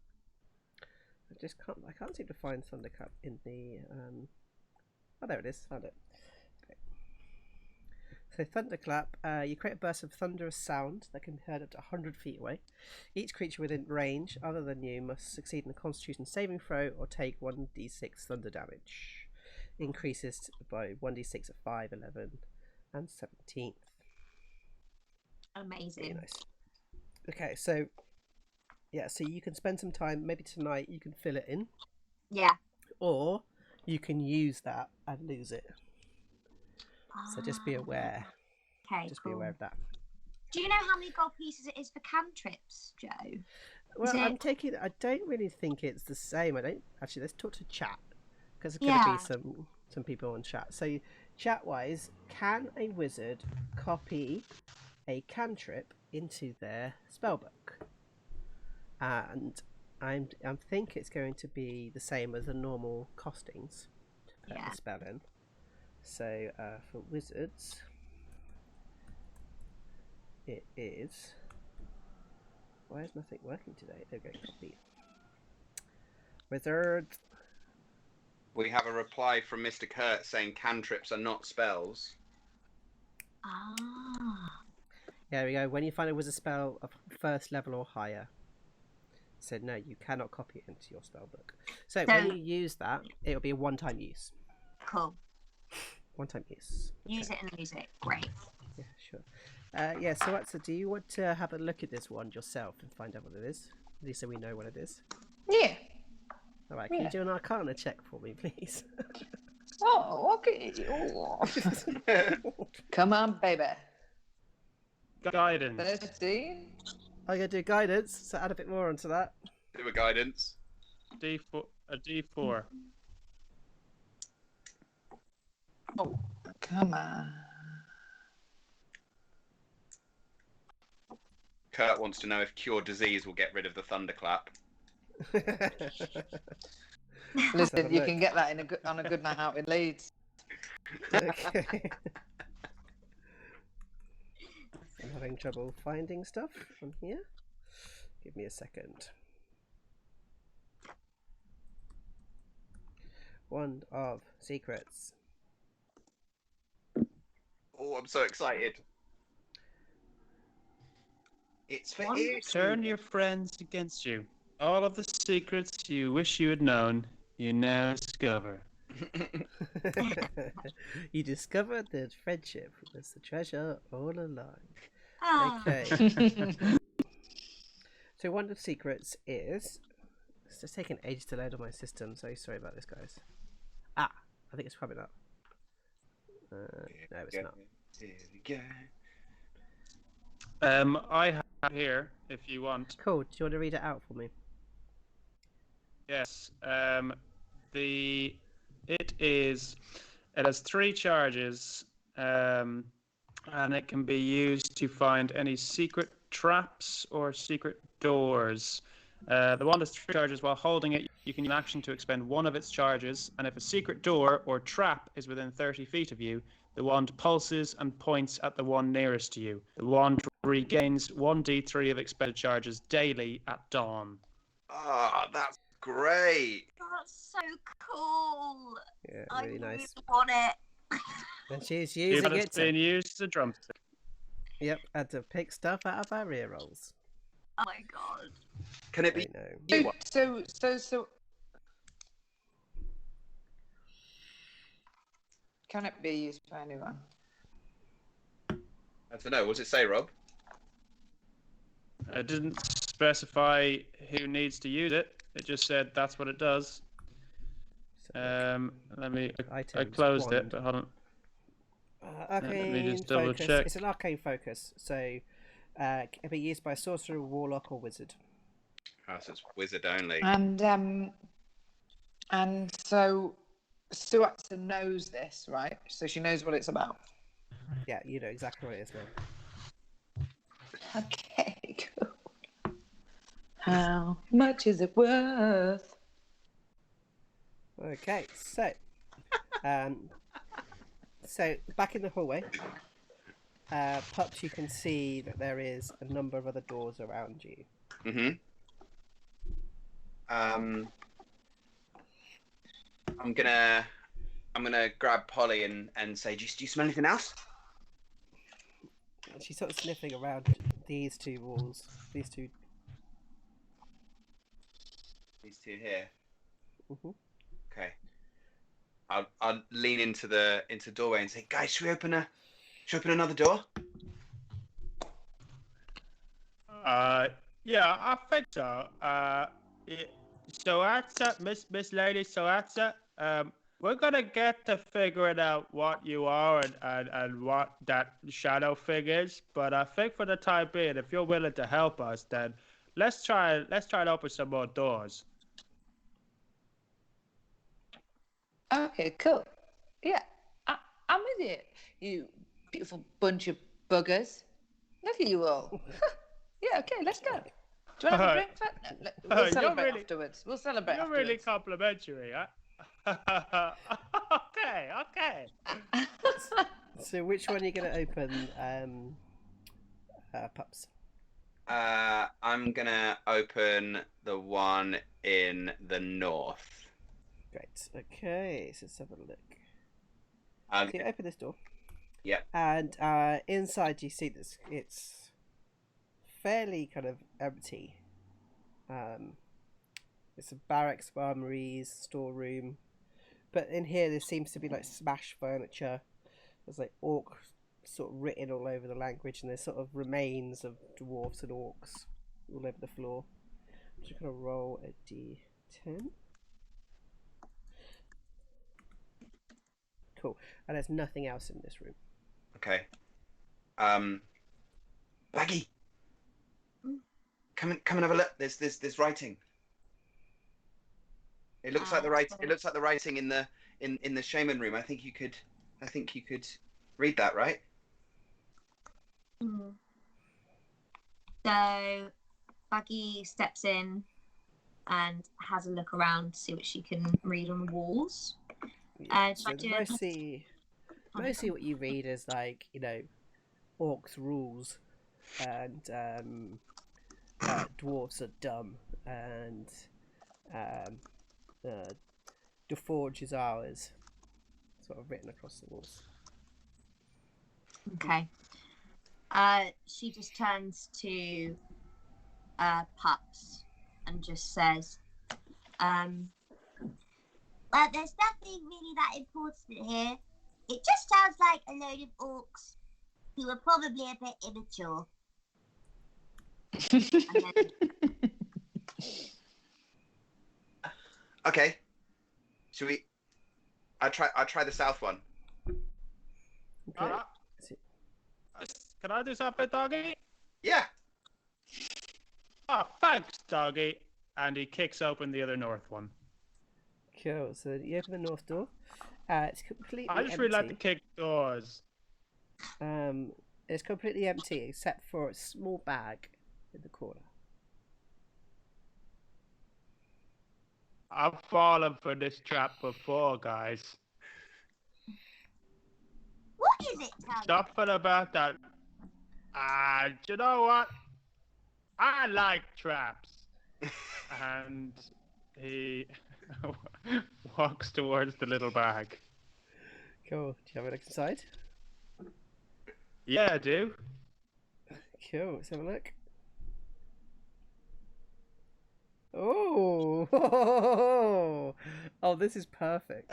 I can't seem to find thunderclap in the oh, there it is. Found it. Okay. So thunderclap, you create a burst of thunderous sound that can be heard up to 100 feet away. Each creature within range other than you must succeed in a Constitution saving throw or take 1d6 thunder damage. Increases by 1d6 at 5, 11, and 17th. Amazing. Very nice. Okay, so yeah, so you can spend some time, maybe tonight you can fill it in. Yeah. Or you can use that and lose it. So just be aware. Okay, Just cool. be aware of that. Do you know how many gold pieces it is for cantrips, Joe? Well, I don't really think it's the same. Actually, let's talk to chat. Because there's going to be some people on chat. So chat-wise, can a wizard copy a cantrip into their spellbook? And I think it's going to be the same as the normal costings to put the spell in. So for wizards, it is. Why is nothing working today? There we go. Copy. Wizards. We have a reply from Mr. Kurt saying cantrips are not spells. There we go. When you find a wizard spell of first level or higher. So no, you cannot copy it into your spellbook. So when you use that, it'll be a one-time use. Cool. One-time use. Use it and lose it. Great. Yeah, sure. Yeah, so Watson, do you want to have a look at this wand yourself and find out what it is? At least so we know what it is. Yeah. All right, can you do an Arcana check for me, please? Oh, okay. Oh. Come on, baby. Guidance. 13. I'm gonna do guidance, so add a bit more onto that. Do a guidance. D4. A D4. Oh, come on. Kurt wants to know if cure disease will get rid of the thunderclap. Listen, you look. can get that on a good night out in Leeds. Okay. I'm having trouble finding stuff from here. Give me a second. Wand of Secrets. Oh, I'm so excited. It's for Wonderful. you. Turn your friends against you. All of the secrets you wish you had known, you now discover. You discovered that friendship was the treasure all along. Ah. Okay. So Wand of Secrets is... It's just taking ages to load on my system, so sorry about this, guys. I think it's coming up. No, it's not. I have here, if you want. Cool. Do you want to read it out for me? Yes. It has 3 charges, and it can be used to find any secret traps or secret doors. The wand has 3 charges. While holding it, you can use an action to expend 1 of its charges, and if a secret door or trap is within 30 feet of you, the wand pulses and points at the one nearest to you. The wand regains 1d3 of expended charges daily at dawn. Ah, that's great. That's so cool. Yeah, I really really nice. want it. And she's using it It's been to... used as a drumstick. Yep, and to pick stuff out of our rear rolls. Oh my god. Can it I be? know. So. Can it be used by anyone? I don't know. What does it say, Rob? It didn't specify who needs to use it. It just said that's what it does. So, Let me. I items, closed it, wand. but hold on. Arcane me just double focus. check. It's an arcane focus, so can be used by sorcerer, warlock, or wizard. Oh, so it's wizard only. And so Suatsa knows this, right? So she knows what it's about. Yeah, you know exactly what it is now. Okay, cool. How much is it worth? Okay, so back in the hallway, Pups, you can see that there is a number of other doors around you. Mm-hmm. I'm gonna grab Polly and say, do you smell anything else? And she's sort of sniffing around these 2 walls, these two. These 2 here. Mm-hmm. Okay. I'll lean into the doorway and say, guys, should we open another door? Yeah, I think so. Soatsa, Miss Lady Soatsa, we're gonna get to figuring out what you are and what that shadow thing is. But I think for the time being, if you're willing to help us, then let's try to open some more doors. Okay, cool. Yeah, I'm with you. You beautiful bunch of buggers. Look at you all. Yeah, okay, let's go. Do you want to have a drink? No, we'll celebrate afterwards. We'll celebrate You're afterwards. really complimentary, huh? Okay. So which one are you going to open, Pups? I'm gonna open the one in the north. Great. Okay, so let's have a look. Um, So you open this door. Yeah. And inside you see this. It's fairly kind of empty. It's a barracks, armories, storeroom. But in here there seems to be like smashed furniture. There's like orc sort of written all over the language, and there's sort of remains of dwarves and orcs all over the floor. I'm just gonna roll a d10. Cool. And there's nothing else in this room. Okay. Baggy, come and have a look. There's writing. It looks like the writing in the shaman room. I think you could read that, right? So Baggy steps in and has a look around to see what she can read on the walls. So mostly what you read is like, orcs rules, and dwarves are dumb, and the forge is ours, sort of written across the walls. Okay. She just turns to Pups and just says, well, there's nothing really that important here. It just sounds like a load of orcs who are probably a bit immature. Okay. Should we? I'll try the south one. Okay. Can I do something, doggy? Yeah. Oh, thanks, doggy. And he kicks open the other north one. Cool. So you open the north door. It's completely I just empty. really like to kick doors. It's completely empty except for a small bag in the corner. I've fallen for this trap before, guys. What is it, Tug? Something about that. You know what? I like traps. And he walks towards the little bag. Cool. Do you have a look inside? Yeah, I do. Cool. Let's have a look. Oh, oh, this is perfect.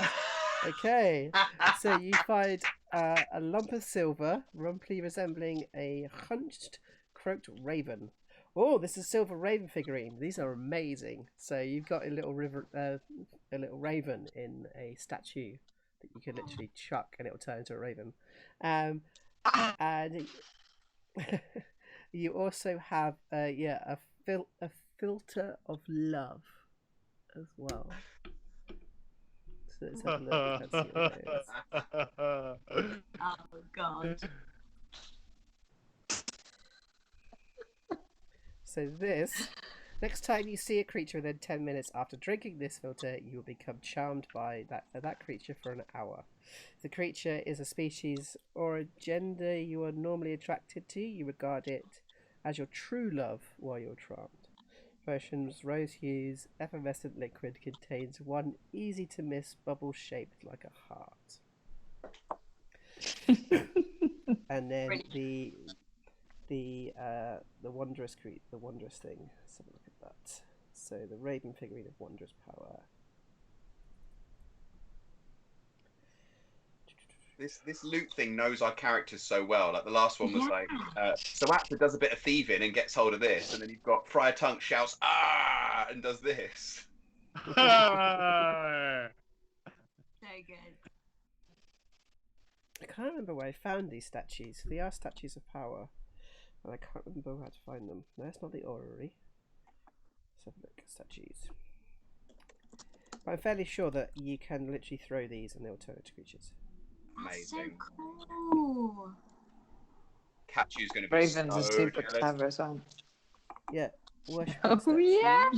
Okay, so you find a lump of silver, rumply resembling a hunched, croaked raven. Oh, this is a silver raven figurine. These are amazing. So you've got a little raven in a statue that you can literally chuck, and it will turn into a raven. And you also have a filter of love as well. So let's have a look. Let's see what it is. Oh God. So this, next time you see a creature within 10 minutes after drinking this filter, you will become charmed by that creature for an hour. If the creature is a species or a gender you are normally attracted to, you regard it as your true love while you're charmed. Potion's rose hues effervescent liquid contains one easy to miss bubble shaped like a heart. And then the wondrous thing. Let's have a look at that. So the raven figurine of wondrous power. This loot thing knows our characters so well. Like the last one was so Actor does a bit of thieving and gets hold of this, and then you've got Friar Tunk shouts "Ah!" and does this. So good. I can't remember where I found these statues. They are statues of power, and I can't remember where to find them. No, it's not the orrery. Let's have a look at statues. But I'm fairly sure that you can literally throw these and they'll turn into creatures. That's Amazing. so cool. Catchu's going to be Ravens are so super jealous. clever as well. Yeah. Worship Oh, statues. yeah.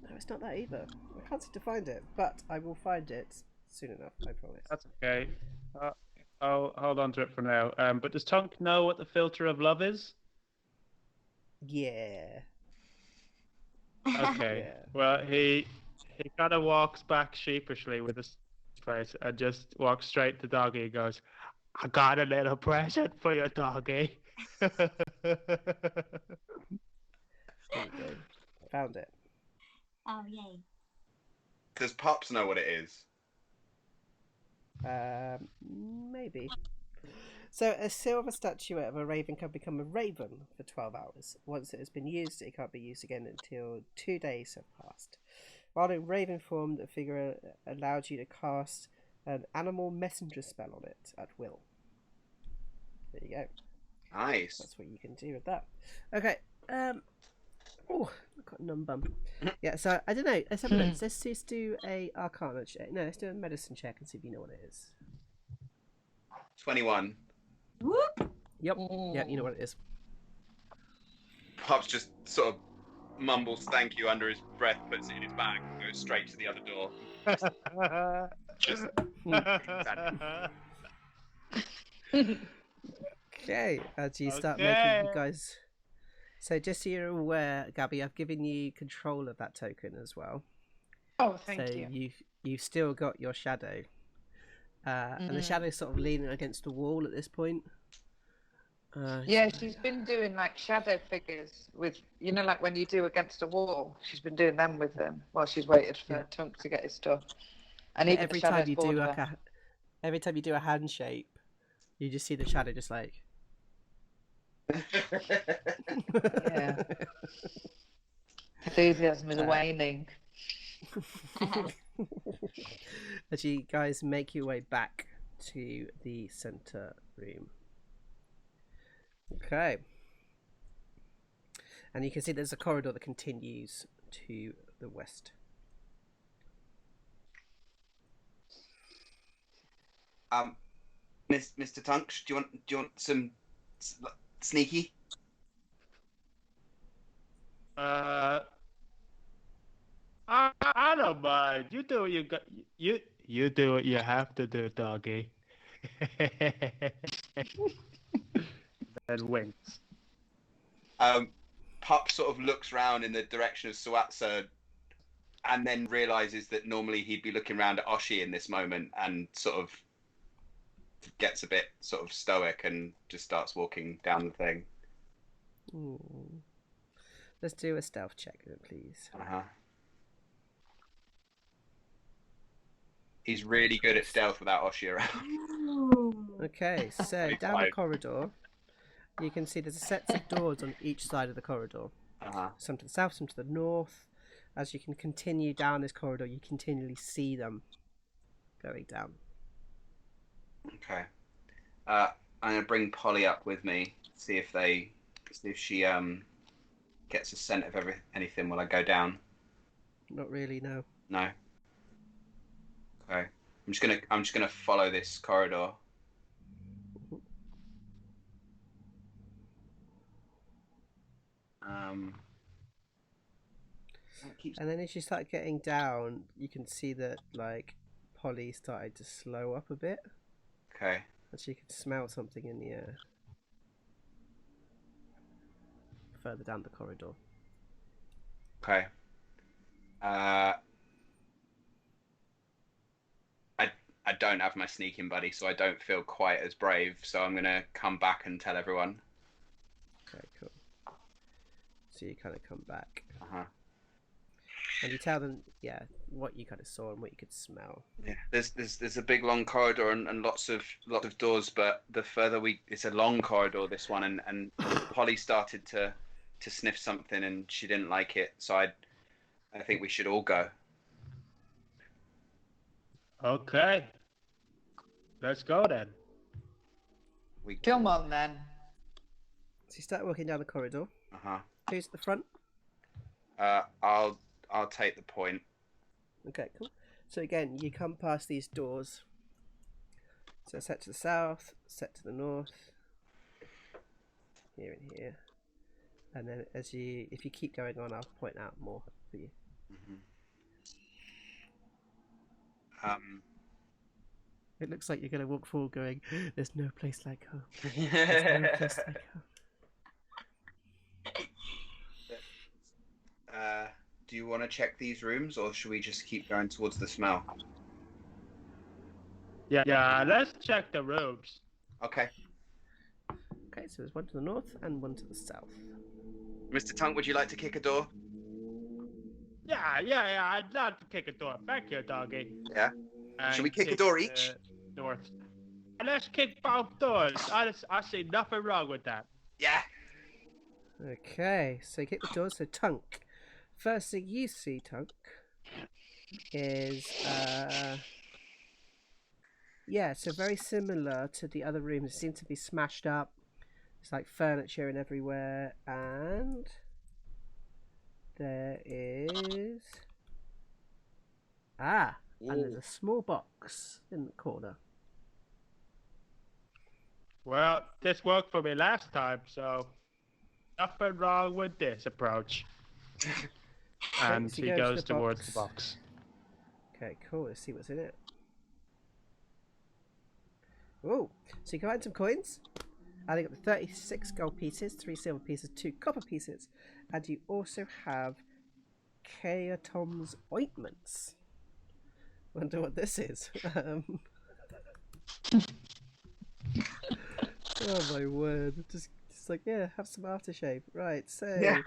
No, it's not that either. I can't seem to find it, but I will find it soon enough, I promise. That's okay. I'll hold on to it for now. But does Tunk know what the filter of love is? Yeah. Okay. Yeah. Well, he kind of walks back sheepishly with his face and just walks straight to Doggy and goes, "I got a little present for you, Doggy." There you go. Found it. Oh yay. Does Pups know what it is? Maybe. So a silver statuette of a raven can become a raven for 12 hours. Once it has been used, it can't be used again until 2 days have passed. While in raven form, the figure allowed you to cast an animal messenger spell on it at will. There you go. Nice. That's what you can do with that. Okay. Oh, I've got a numb bum. Yeah. So I don't know. Let's have a look. Let's just do a Arcana check. No, let's do a medicine check and see if you know what it is. 21. Whoop. Yep. Yeah, you know what it is. Pups just sort of mumbles thank you under his breath, puts it in his bag, and goes straight to the other door. Just Okay, as you start making you guys. So just so you're aware, Gabby, I've given you control of that token as well. Oh, thank you. So you've still got your shadow, and the shadow's sort of leaning against the wall at this point. Yeah, she's been doing like shadow figures with, like when you do against a wall. She's been doing them with them while she's waited for Tunk to get his stuff. And even every the time you do border. every time you do a hand shape, you just see the shadow just like. Yeah. Enthusiasm is waning. As you guys make your way back to the center room. Okay. And you can see there's a corridor that continues to the west. Mr. Tunk, do you want some sneaky? I don't mind. You do what you got. You do what you have to do, doggy. Then winks. Pup sort of looks round in the direction of Suatsa and then realizes that normally he'd be looking around at Oshi in this moment and sort of gets a bit sort of stoic and just starts walking down the thing. Ooh. Let's do a stealth check then, please. He's really good at stealth without Oshi around. Okay, so down the corridor, you can see there's a set of doors on each side of the corridor. Some to the south, some to the north. As you can continue down this corridor, you continually see them going down. Okay. I'm gonna bring Polly up with me. See if she gets a scent of anything while I go down. Not really, no. No. Okay. I'm just gonna follow this corridor. And then as you start getting down, you can see that like Polly started to slow up a bit. Okay. And she can smell something in the air. Further down the corridor. Okay. I don't have my sneaking buddy, so I don't feel quite as brave. So I'm gonna come back and tell everyone. Okay, cool. So you kind of come back. And you tell them, what you kind of saw and what you could smell. Yeah, there's a big long corridor and lots of doors, but the further it's a long corridor, this one, and Polly started to sniff something and she didn't like it, so I think we should all go. Okay. Let's go then. Come on then. So you start walking down the corridor. Who's at the front? I'll take the point. Okay, cool. So again, you come past these doors. So set to the south, set to the north, here and here. And then if you keep going on, I'll point out more for you. It looks like you're going to walk forward going, there's no place like home. There's no place like home. Do you want to check these rooms, or should we just keep going towards the smell? Yeah, let's check the rooms. Okay. Okay, so there's one to the north and one to the south. Mr. Tunk, would you like to kick a door? Yeah, I'd love to kick a door. Thank you, doggy. Yeah. Should we kick a door each? North. And let's kick both doors. I see nothing wrong with that. Yeah. Okay, so you kick the doors. So Tunk, first thing you see, Tunk, is Yeah, so very similar to the other rooms. It seems to be smashed up. It's like furniture and everywhere, and there is and there's a small box in the corner. Well, this worked for me last time, so nothing wrong with this approach. And so he you go to goes the towards box. the box. Okay, cool. Let's see what's in it. Oh, so you can find some coins. And you got the 36 gold pieces, 3 silver pieces, 2 copper pieces, and you also have Kaotom's ointments. Wonder what this is. Oh my word! Just like, yeah, have some aftershave. Right, so that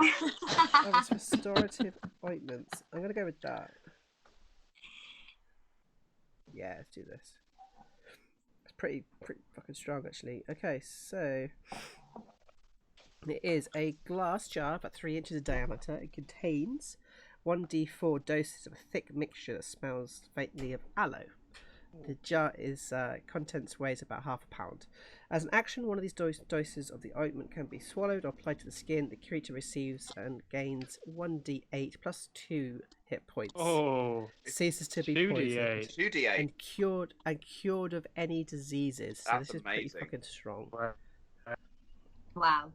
was restorative ointments. I'm gonna go with that. Yeah, let's do this. It's pretty fucking strong, actually. Okay, so it is a glass jar about 3 inches in diameter. It contains 1d4 doses of a thick mixture that smells faintly of aloe. The jar is contents weighs about half a pound. As an action, one of these doses of the ointment can be swallowed or applied to the skin. The creature receives and gains 1d8 plus 2 hit points. Oh, Ceases to be 2d8. poisoned 2d8. and cured of any diseases. So That's this is pretty amazing. fucking strong. Wow.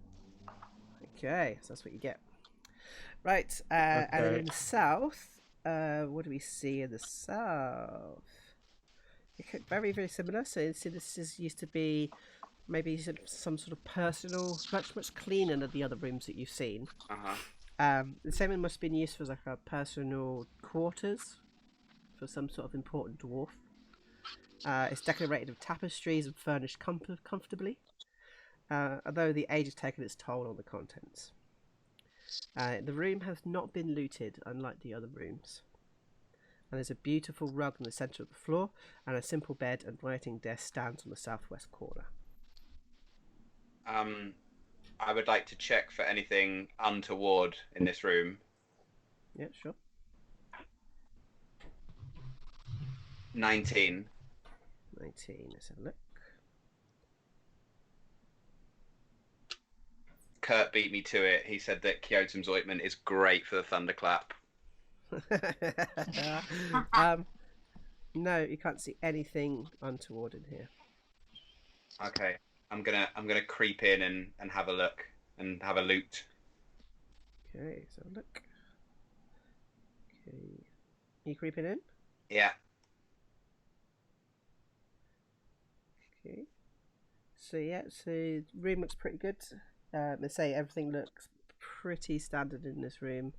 Okay, so that's what you get. Right, and then in the south, what do we see in the south? Very, very similar. So this used to be maybe some sort of personal, much cleaner than the other rooms that you've seen. The same one must have been used for like a personal quarters for some sort of important dwarf. It's decorated with tapestries and furnished comfortably, although the age has taken its toll on the contents. The room has not been looted, unlike the other rooms. And there's a beautiful rug in the centre of the floor, and a simple bed and writing desk stands on the southwest corner. I would like to check for anything untoward in this room. Yeah, sure. 19. 19, let's have a look. Kurt beat me to it. He said that Kyotom's ointment is great for the thunderclap. No, you can't see anything untoward in here. Okay, I'm gonna creep in and have a look and have a loot. Okay, so look. Okay, you creeping in? Yeah. Okay. So yeah, so the room looks pretty good. They say everything looks pretty standard in this room,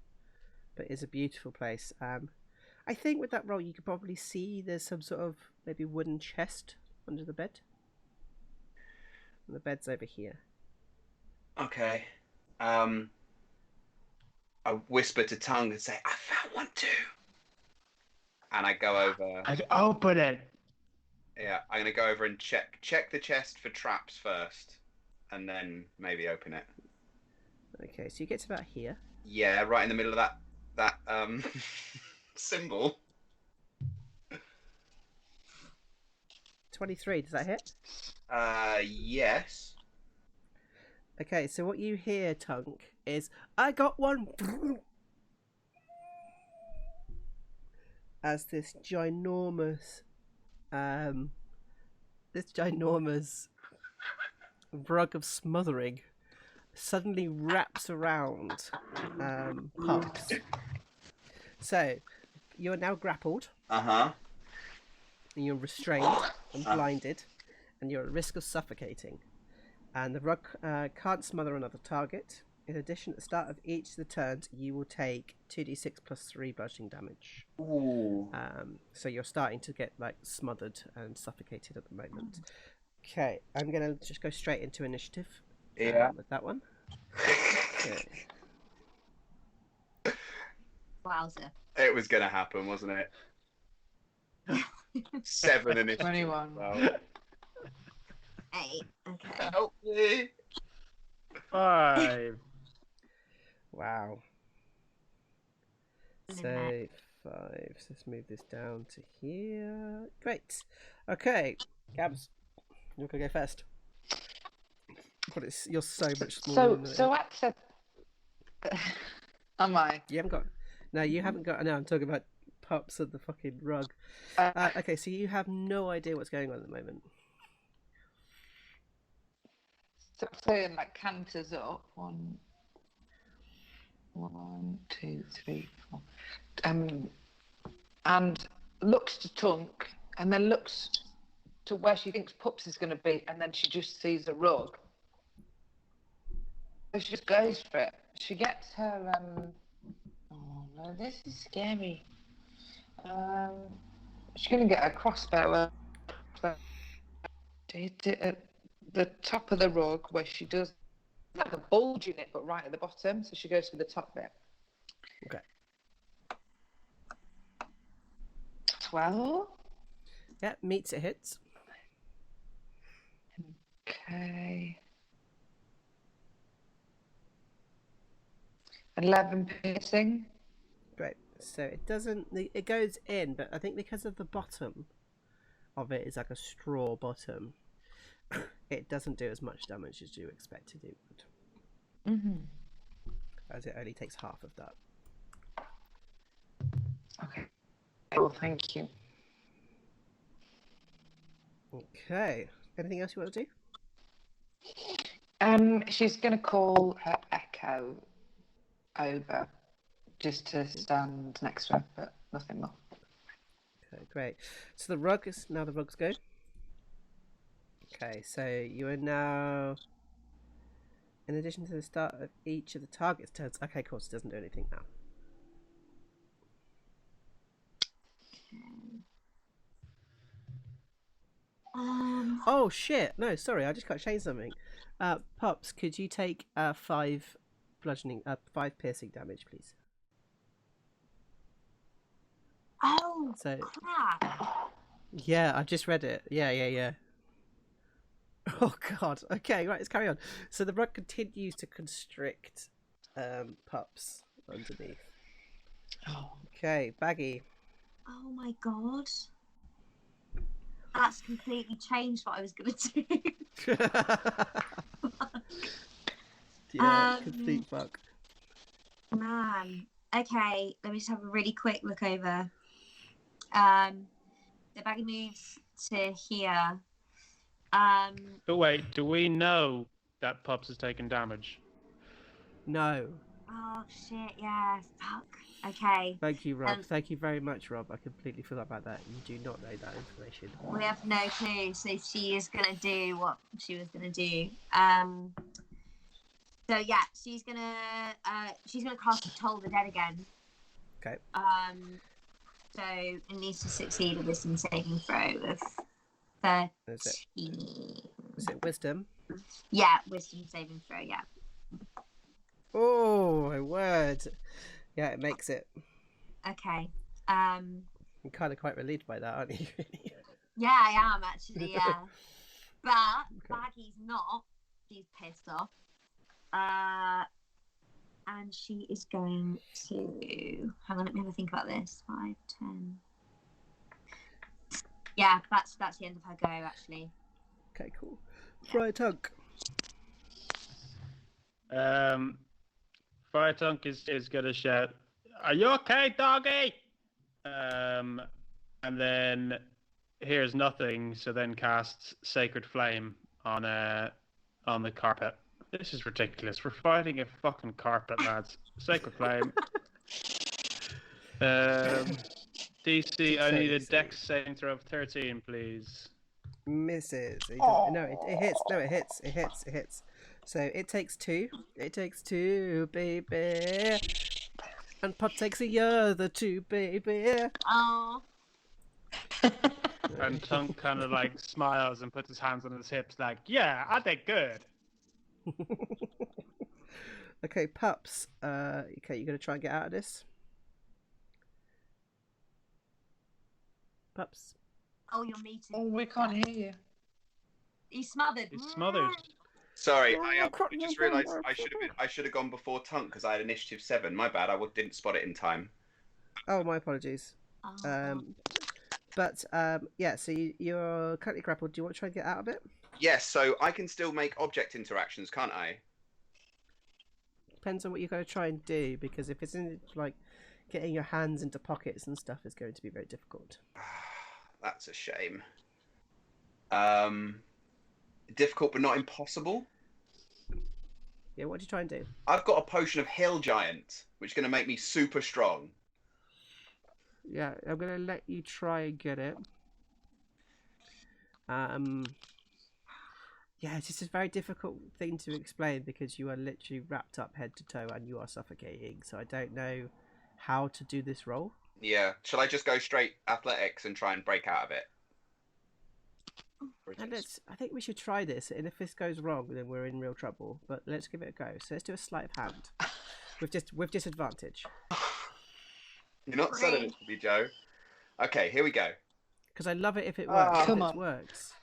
but it's a beautiful place. I think with that roll, you could probably see there's some sort of maybe wooden chest under the bed. And the bed's over here. Okay. I whisper to Tunk and say, "I found one too." And I go over. I'd open it. Yeah, I'm gonna go over and check the chest for traps first, and then maybe open it. Okay, so you get to about here. Yeah, right in the middle of that symbol. 23, does that hit? Yes. Okay, so what you hear, Tunk, is, "I got one!" As this ginormous rug of smothering suddenly wraps around Pups. So, you're now grappled, and you're restrained and blinded, and you're at risk of suffocating. And the rug can't smother another target. In addition, at the start of each of the turns, you will take 2d6 plus 3 bludgeoning damage. Ooh. So you're starting to get like smothered and suffocated at the moment. Okay, I'm gonna just go straight into initiative. Yeah. With that one. Okay. Wowzer. It was gonna happen, wasn't it? 7 initiative. 21. Well, 8. Okay. help me. 5. Wow. So Limit. 5. So let's move this down to here. Great. Okay. Gabs, you're gonna go first. But you're so much smaller. So at am I? You haven't got. No, you haven't got. No, I'm talking about Pups and the fucking rug. Okay, so you have no idea what's going on at the moment. So saying like canters up. One, two, three, four. And looks to Tunk, and then looks to where she thinks Pups is going to be, and then she just sees a rug. So she just goes for it. She gets her. Oh no, this is scary. She's going to get a crossbow. Hit it at the top of the rug where she does like a bulge in it, but right at the bottom. So she goes for the top bit. Okay. 12. Yeah, meets, it hits. Okay. 11 piercing. Great. So it doesn't. It goes in, but I think because of the bottom of it is like a straw bottom, it doesn't do as much damage as you expected it would. As it only takes half of that. Okay. Well, thank you. Okay. Anything else you want to do? She's going to call her Echo over just to stand next to her, but nothing more. Okay, great. So the rug is now the rug's go. Okay, so you are now, in addition to the start of each of the target's turns. Okay, cool. So it doesn't do anything now. Oh shit! No, sorry, I just got to change something. Pups, could you take 5 bludgeoning, 5 piercing damage, please? Oh, So crap. yeah, I've just read it. Yeah. Oh god. Okay, right. Let's carry on. So the rug continues to constrict Pups underneath. Oh. Okay, Baggy. Oh my god. That's completely changed what I was going to do. Yeah, complete fuck. Man. Okay, let me just have a really quick look over. The Baggy moves to here. But wait, do we know that Pups has taken damage? No. Oh shit, yeah, fuck. Okay. Thank you, Rob. Thank you very much, Rob. I completely forgot about that. You do not know that information. We have no clue, so she is gonna do what she was gonna do. So yeah, she's gonna cast Toll the Dead again. Okay. So it needs to succeed a wisdom saving throw of 13. Is it wisdom? Yeah, wisdom saving throw, yeah. Oh my word. Yeah, it makes it. Okay. You're kind of quite relieved by that, aren't you? Yeah, I am actually, yeah. But Okay. Baggy's not. She's pissed off. And she is going to... Hang on, let me have a think about this. 5, 10... Yeah, that's the end of her go, actually. Okay, cool. Right, Tunk. Fire Tunk is gonna shout, "Are you okay, doggy?" And then hears nothing, so then casts Sacred Flame on the carpet. This is ridiculous. We're fighting a fucking carpet, lads. Sacred Flame. DC, I need a Dex saving throw of 13, please. Misses. No, it hits. No, it hits. It hits. So it takes 2. It takes 2, baby. And Pup takes the other 2, baby. Oh. And Tunk kind of like smiles and puts his hands on his hips like, yeah, I did good. Okay, Pups. Okay, you're going to try and get out of this? Pups. Oh, you're meeting. Oh, we can't hear you. He's smothered. He's smothered. Sorry, I just realised I should have gone before Tunk because I had initiative 7. My bad, didn't spot it in time. Oh, my apologies. Oh. But yeah, so you're currently grappled. Do you want to try and get out of it? Yes, so I can still make object interactions, can't I? Depends on what you're going to try and do, because if it's in like getting your hands into pockets and stuff is going to be very difficult. That's a shame. Difficult but not impossible. Yeah, what do you try and do? I've got a potion of Hill Giant, which is going to make me super strong. Yeah, I'm going to let you try and get it. Yeah, it's just a very difficult thing to explain because you are literally wrapped up head to toe and you are suffocating. So I don't know how to do this roll. Yeah. Shall I just go straight athletics and try and break out of it? And I think we should try this, and if this goes wrong, then we're in real trouble. But let's give it a go. So let's do a sleight of hand with disadvantage. You're not selling it to me, Joe. Okay, here we go. Because I love it if it works. Oh, come if on. it works.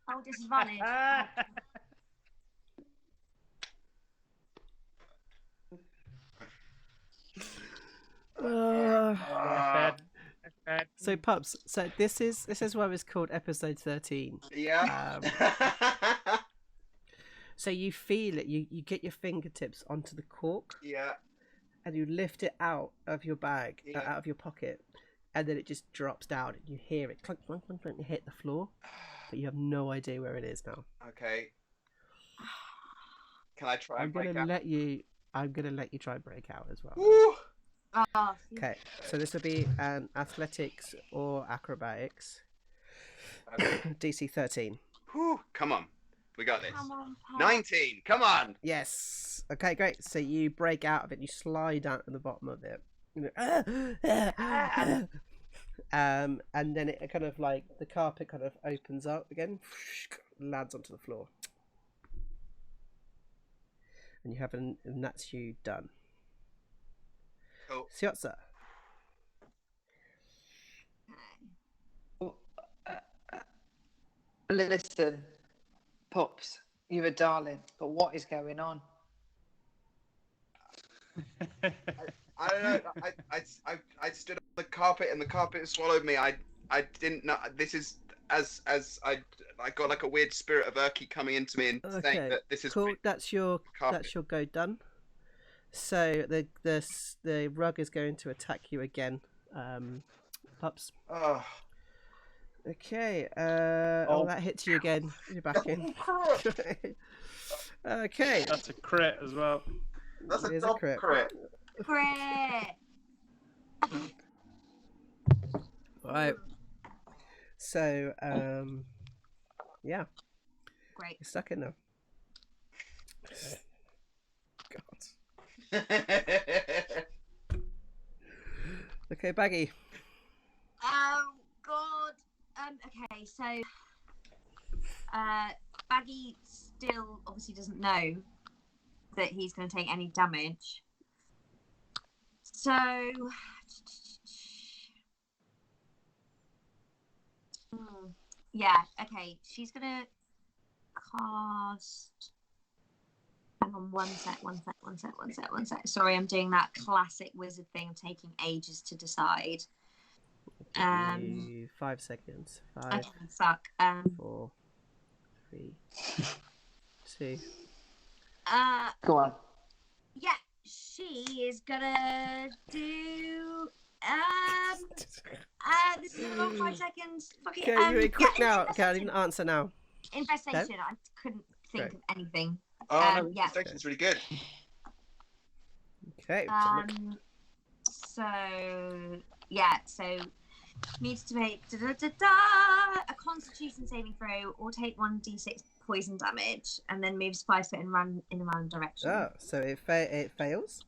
Oh, disadvantage. So Pups. So this is why it's called episode 13. Yeah. So you feel it. You get your fingertips onto the cork. Yeah. And you lift it out of your bag, Yeah. out of your pocket, and then it just drops down, and you hear it clunk, clunk, clunk, clunk, and hit the floor, but you have no idea where it is now. Okay. Can I try and I'm break gonna out? let you try and break out as well. Woo! Oh, Okay, so this will be an athletics or acrobatics. Okay. DC 13. Whew, come on. We got this. come on, Pop. 19. Come on. Yes. Okay, great. So you break out of it. You slide out to the bottom of it. And then it kind of like the carpet kind of opens up again, lands onto the floor, and you have and that's you done. Cool. Siotsa. Listen, Pops, you're a darling, but what is going on? I don't know. I stood on the carpet and the carpet swallowed me. I didn't know. This is as I got like a weird spirit of Urki coming into me and saying that this is cool. That's your carpet. go done. So the rug is going to attack you again, Pups. Oh. Okay. Oh, that hits you again. You're back in. Okay. That's a crit as well. That's It a is a double crit. crit. Great. Right. So, yeah, Great. you're stuck in there. God. Okay, Baggy. Oh God. Okay, so Baggy still obviously doesn't know that he's going to take any damage. So yeah, okay. She's going to cast. Hang on, one sec. Sorry, I'm doing that classic wizard thing of taking ages to decide. Give you 5 seconds. 5, Okay, suck. 4, 3, 2. Go on. Yeah, she is gonna do. This is a long 5 seconds. Fuck it. Okay, you're quick now. Okay, I Infestation. didn't answer now. Infestation. I couldn't think Great. of anything. Oh, no, Yeah. infestation's really good. Okay. So yeah, so needs to make a Constitution saving throw or take 1d6 poison damage, and then moves 5 foot in a random direction. Oh, so it fails.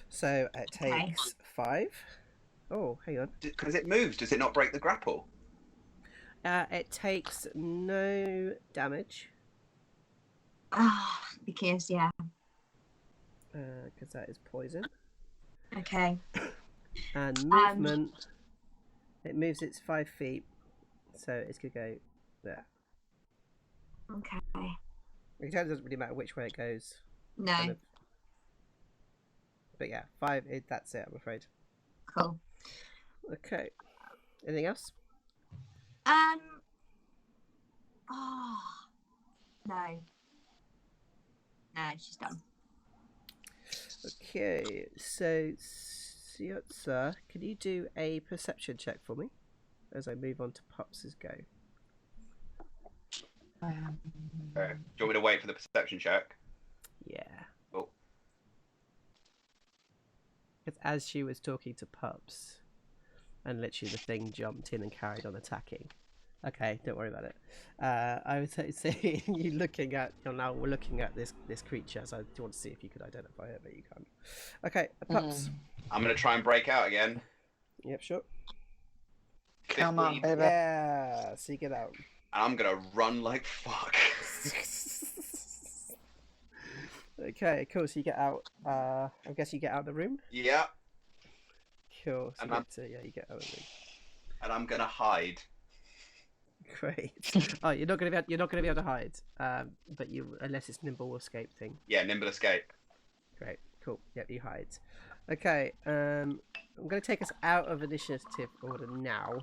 So it takes 5. Oh, hang on. Because it moves, does it not break the grapple? It takes no damage. Because yeah. Because that is poison. Okay. And movement. It moves its 5 feet, so it's gonna go there. Okay. It doesn't really matter which way it goes. No. kind of. But yeah, 5. That's it. I'm afraid. Cool. Okay. Anything else? Oh, no. No, she's done. Okay, so Siotsa, can you do a perception check for me as I move on to Pups' go? Okay. Do you want me to wait for the perception check? Yeah. Oh. Because as she was talking to Pups, and literally the thing jumped in and carried on attacking. Okay, don't worry about it. I would say you're now looking at this creature, so I do want to see if you could identify it, but you can't. Okay, Pups. I'm going to try and break out again. Yep, sure. Come on, 15. baby. Yeah, so you get out. And I'm going to run like fuck. Okay, cool. So you get out. I guess you get out of the room. Yeah. Cool. So And you get out of the room. And I'm going to hide. Great. Oh, you're not gonna be able to hide. But unless it's nimble escape thing. Yeah, nimble escape. Great. Cool. Yep, you hide. Okay. I'm gonna take us out of initiative order now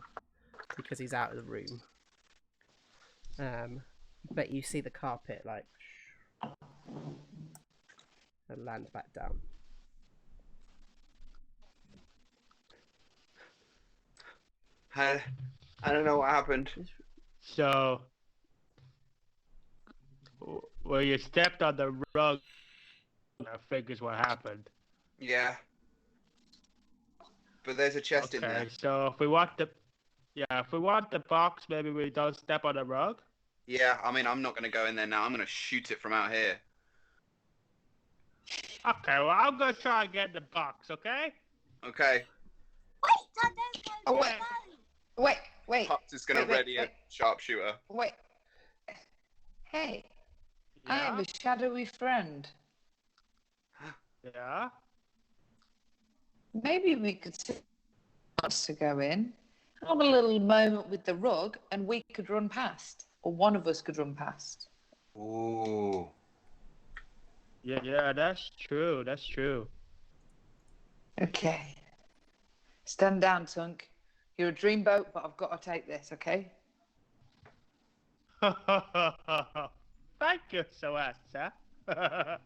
because he's out of the room. But you see the carpet like and land back down. I don't know what happened. So, well, you stepped on the rug. I figures what happened. Yeah. But there's a chest in there. Okay, so if we want the box, maybe we don't step on the rug. Yeah, I mean, I'm not going to go in there now. I'm going to shoot it from out here. Okay, well, I'm gonna try and get the box. Okay. Okay. Wait, don't go. Oh, wait. No. Wait. Pups is going to ready a sharpshooter. Wait. Hey, I Yeah. am a shadowy friend. Yeah. Maybe we could see wants to go in, have a little moment with the rug, and we could run past, or one of us could run past. Ooh. Yeah, that's true. That's true. Okay. Stand down, Tunk. You're a dreamboat, but I've got to take this, okay? Thank you, Celeste. I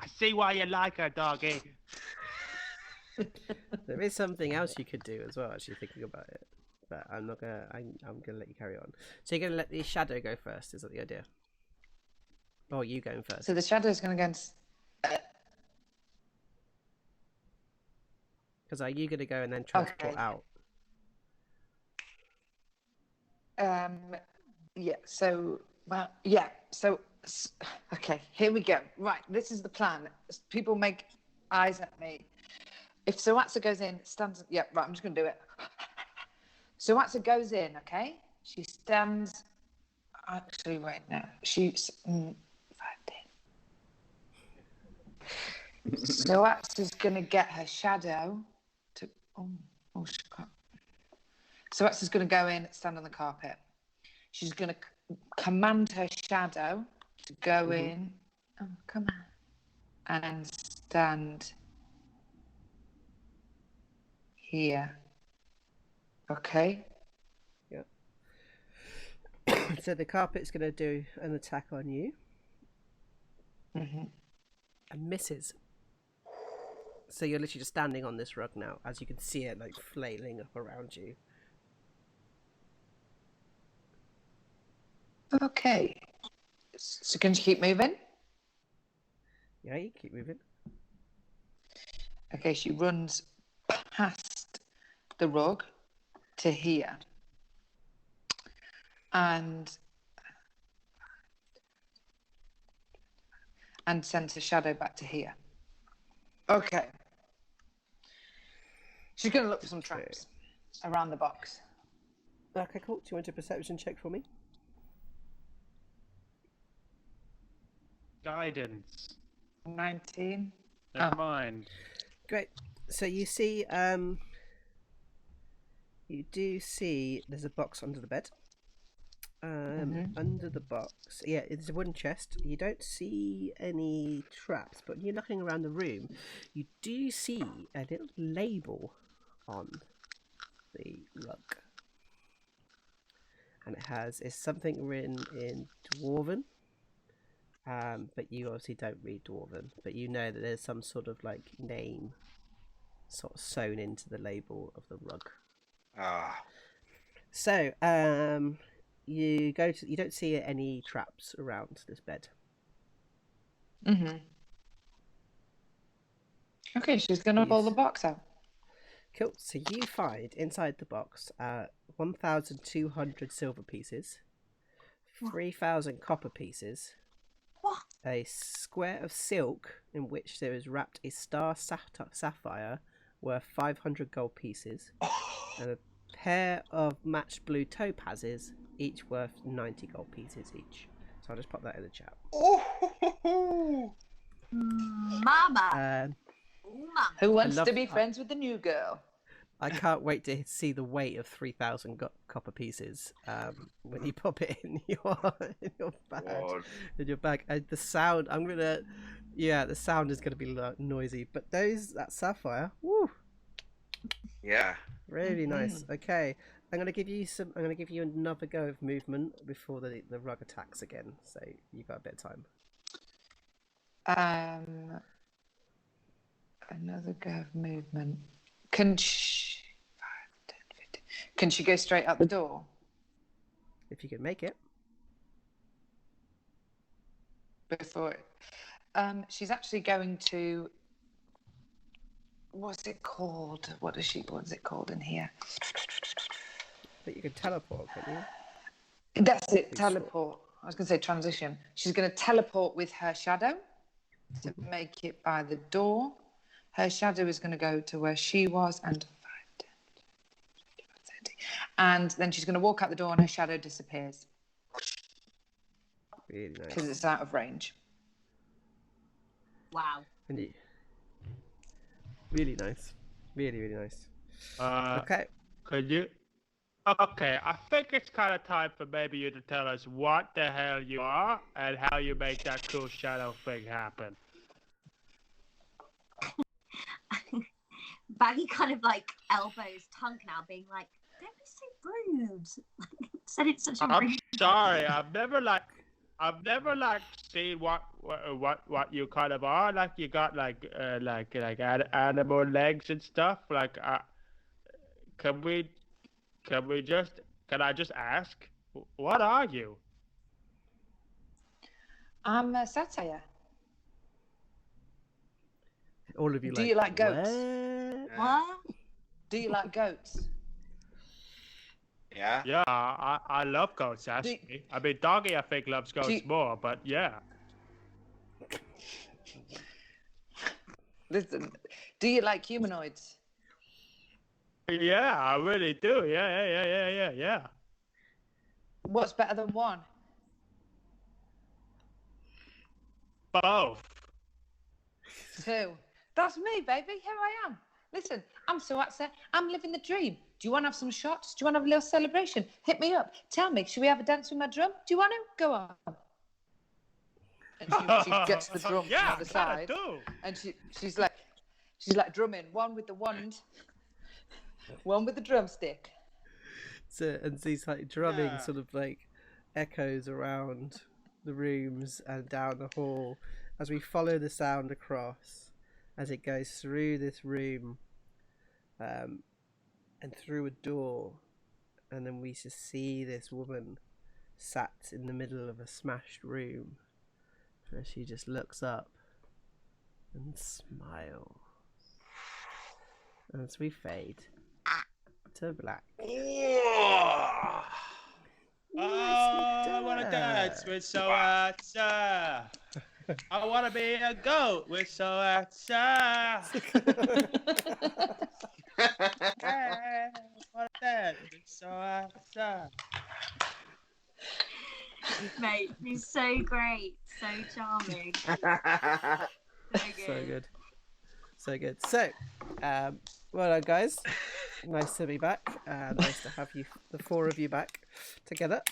see why you like her, doggy. There is something else you could do as well. Actually, thinking about it, but I'm not gonna. I'm gonna let you carry on. So you're gonna let the shadow go first. Is that the idea? Oh, you going first? So the shadow's going to go and... Because are you gonna go and then transport Okay. out? Yeah, so, well, yeah, so, okay, here we go. Right, this is the plan. People make eyes at me. If Sawatsa goes in, stands, yeah, right, I'm just going to do it. Sawatsa goes in, okay? She stands, actually, wait, no, she's, Sawatsa's going to get her shadow to, she can't. Sawatsa's going to go in, stand on the carpet. She's going to command her shadow to go in. Oh, come on. And stand here. Okay? Yeah. So the carpet's gonna do an attack on you. Mm-hmm. And misses. So you're literally just standing on this rug now, as you can see it like flailing up around you. Okay. So can you keep moving? Yeah, you keep moving. Okay, she runs past the rug to here. And sends her shadow back to here. Okay. She's going to look for some traps around the box. Okay, cool. Do you want a perception check for me? Guidance. 19. Never mind. Great. So you see, you do see there's a box under the bed. Under the box, yeah, it's a wooden chest. You don't see any traps, but when you're looking around the room, you do see a little label on the rug. and it's something written in Dwarven. But you obviously don't read Dwarven, but you know that there's some sort of like name sort of sewn into the label of the rug. So, you don't see any traps around this bed. Mm-hmm. Okay, she's gonna pull the box out. Cool. So you find inside the box 1,200 silver pieces, 3,000 copper pieces, a square of silk in which there is wrapped a star sapphire worth 500 gold pieces, and a pair of matched blue topazes, each worth 90 gold pieces each. So I'll just pop that in the chat. Mama. Who wants to be friends with the new girl? I can't wait to see the weight of 3,000 copper pieces when you pop it in your bag. In your bag. The sound, the sound is gonna be noisy. But that sapphire, woo. Yeah. Really nice. Okay, I'm gonna give you another go of movement before the rug attacks again. So you got a bit of time. Another go of movement. Can she 5, 10, 15. Can she go straight out the door? If you can make it. Before she's actually going to, what's it called? What is it called in here? But you can teleport, can you? That's it, teleport. I was going to say transition. She's going to teleport with her shadow to make it by the door. Her shadow is going to go to where she was and 5, 10, 30. And then she's going to walk out the door and her shadow disappears. Really nice. Because it's out of range. Wow. Really nice. Really, really nice. Okay. Could you? Okay, I think it's kind of time for maybe you to tell us what the hell you are and how you make that cool shadow thing happen. Baggy kind of like elbows Tunk now, being like, "Don't be so rude." Said it's such a I'm rude. sorry, I've never seen what you kind of are. Like you got like animal legs and stuff. Like, can I just ask, what are you? I'm a satire. All of you. Do you like goats? What? Do you like goats? Yeah. Yeah, I love goats, actually. I mean, Doggy, I think, loves goats more, but yeah. Listen, do you like humanoids? Yeah, I really do. Yeah. What's better than one? Both. 2. That's me, baby. Here I am. Listen, I'm so upset. I'm living the dream. Do you want to have some shots? Do you want to have a little celebration? Hit me up. Tell me, should we have a dance with my drum? Do you want to? Go on. And she gets the drum from the side. Do. And she's like drumming. One with the wand, one with the drumstick. So, and these like drumming sort of like echoes around the rooms and down the hall as we follow the sound across as it goes through this room and through a door, and then we just see this woman sat in the middle of a smashed room, and she just looks up and smiles as we fade to black. I want to dance with Soatsa. I want to be a goat with Soatsa. I want to dance with Soatsa. Mate, he's so great, so charming. So good. So, well done, guys. Nice to be back. Nice to have you, the 4 of you, back together.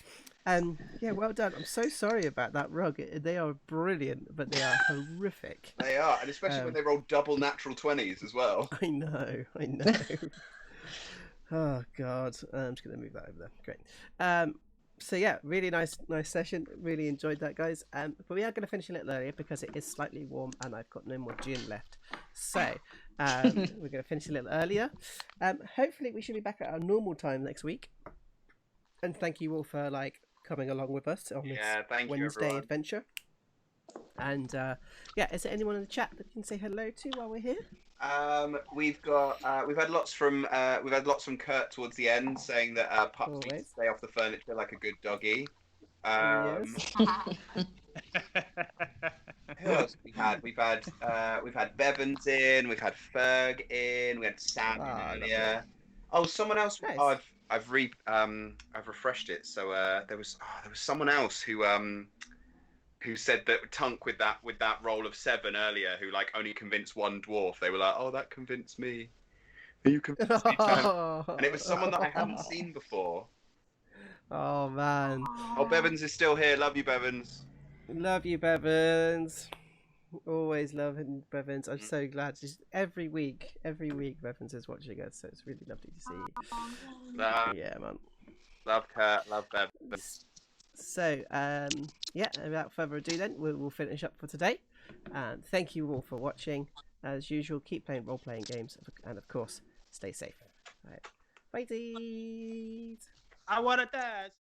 Yeah, well done. I'm so sorry about that rug. They are brilliant, but they are horrific. They are, and especially when they roll double natural 20s as well. I know. Oh God, I'm just gonna move that over there. Great. So yeah, really nice session. Really enjoyed that, guys. But we are going to finish a little earlier because it is slightly warm and I've got no more gin left. So we're going to finish a little earlier. Hopefully we should be back at our normal time next week. And thank you all for coming along with us on this thank you, Wednesday everyone. adventure. And is there anyone in the chat that can say hello to while we're here? We've had lots from Kurt towards the end saying that Pups need to Always. stay off the furniture like a good doggy. Yes. Who else have we had? We've had Bevans in, we've had Ferg in, we had Sam in earlier. Lovely. Oh, someone else. Nice. I've refreshed it. So there was someone else who said that Tunk with that roll of 7 earlier, who only convinced one dwarf. They were like, "Oh, that convinced me." You convinced me, Tunk. And it was someone that I hadn't seen before. Oh man. Oh, Bevans is still here. Love you, Bevans. Love you, Bevans. Always loving Bevans. I'm so glad. Just every week, Bevans is watching us, so it's really lovely to see. Yeah, man. Love Kurt. Love Bevans. So, without further ado, then we'll finish up for today. Thank you all for watching. As usual, keep playing role-playing games, and of course, stay safe. All right, bye. I want to dance.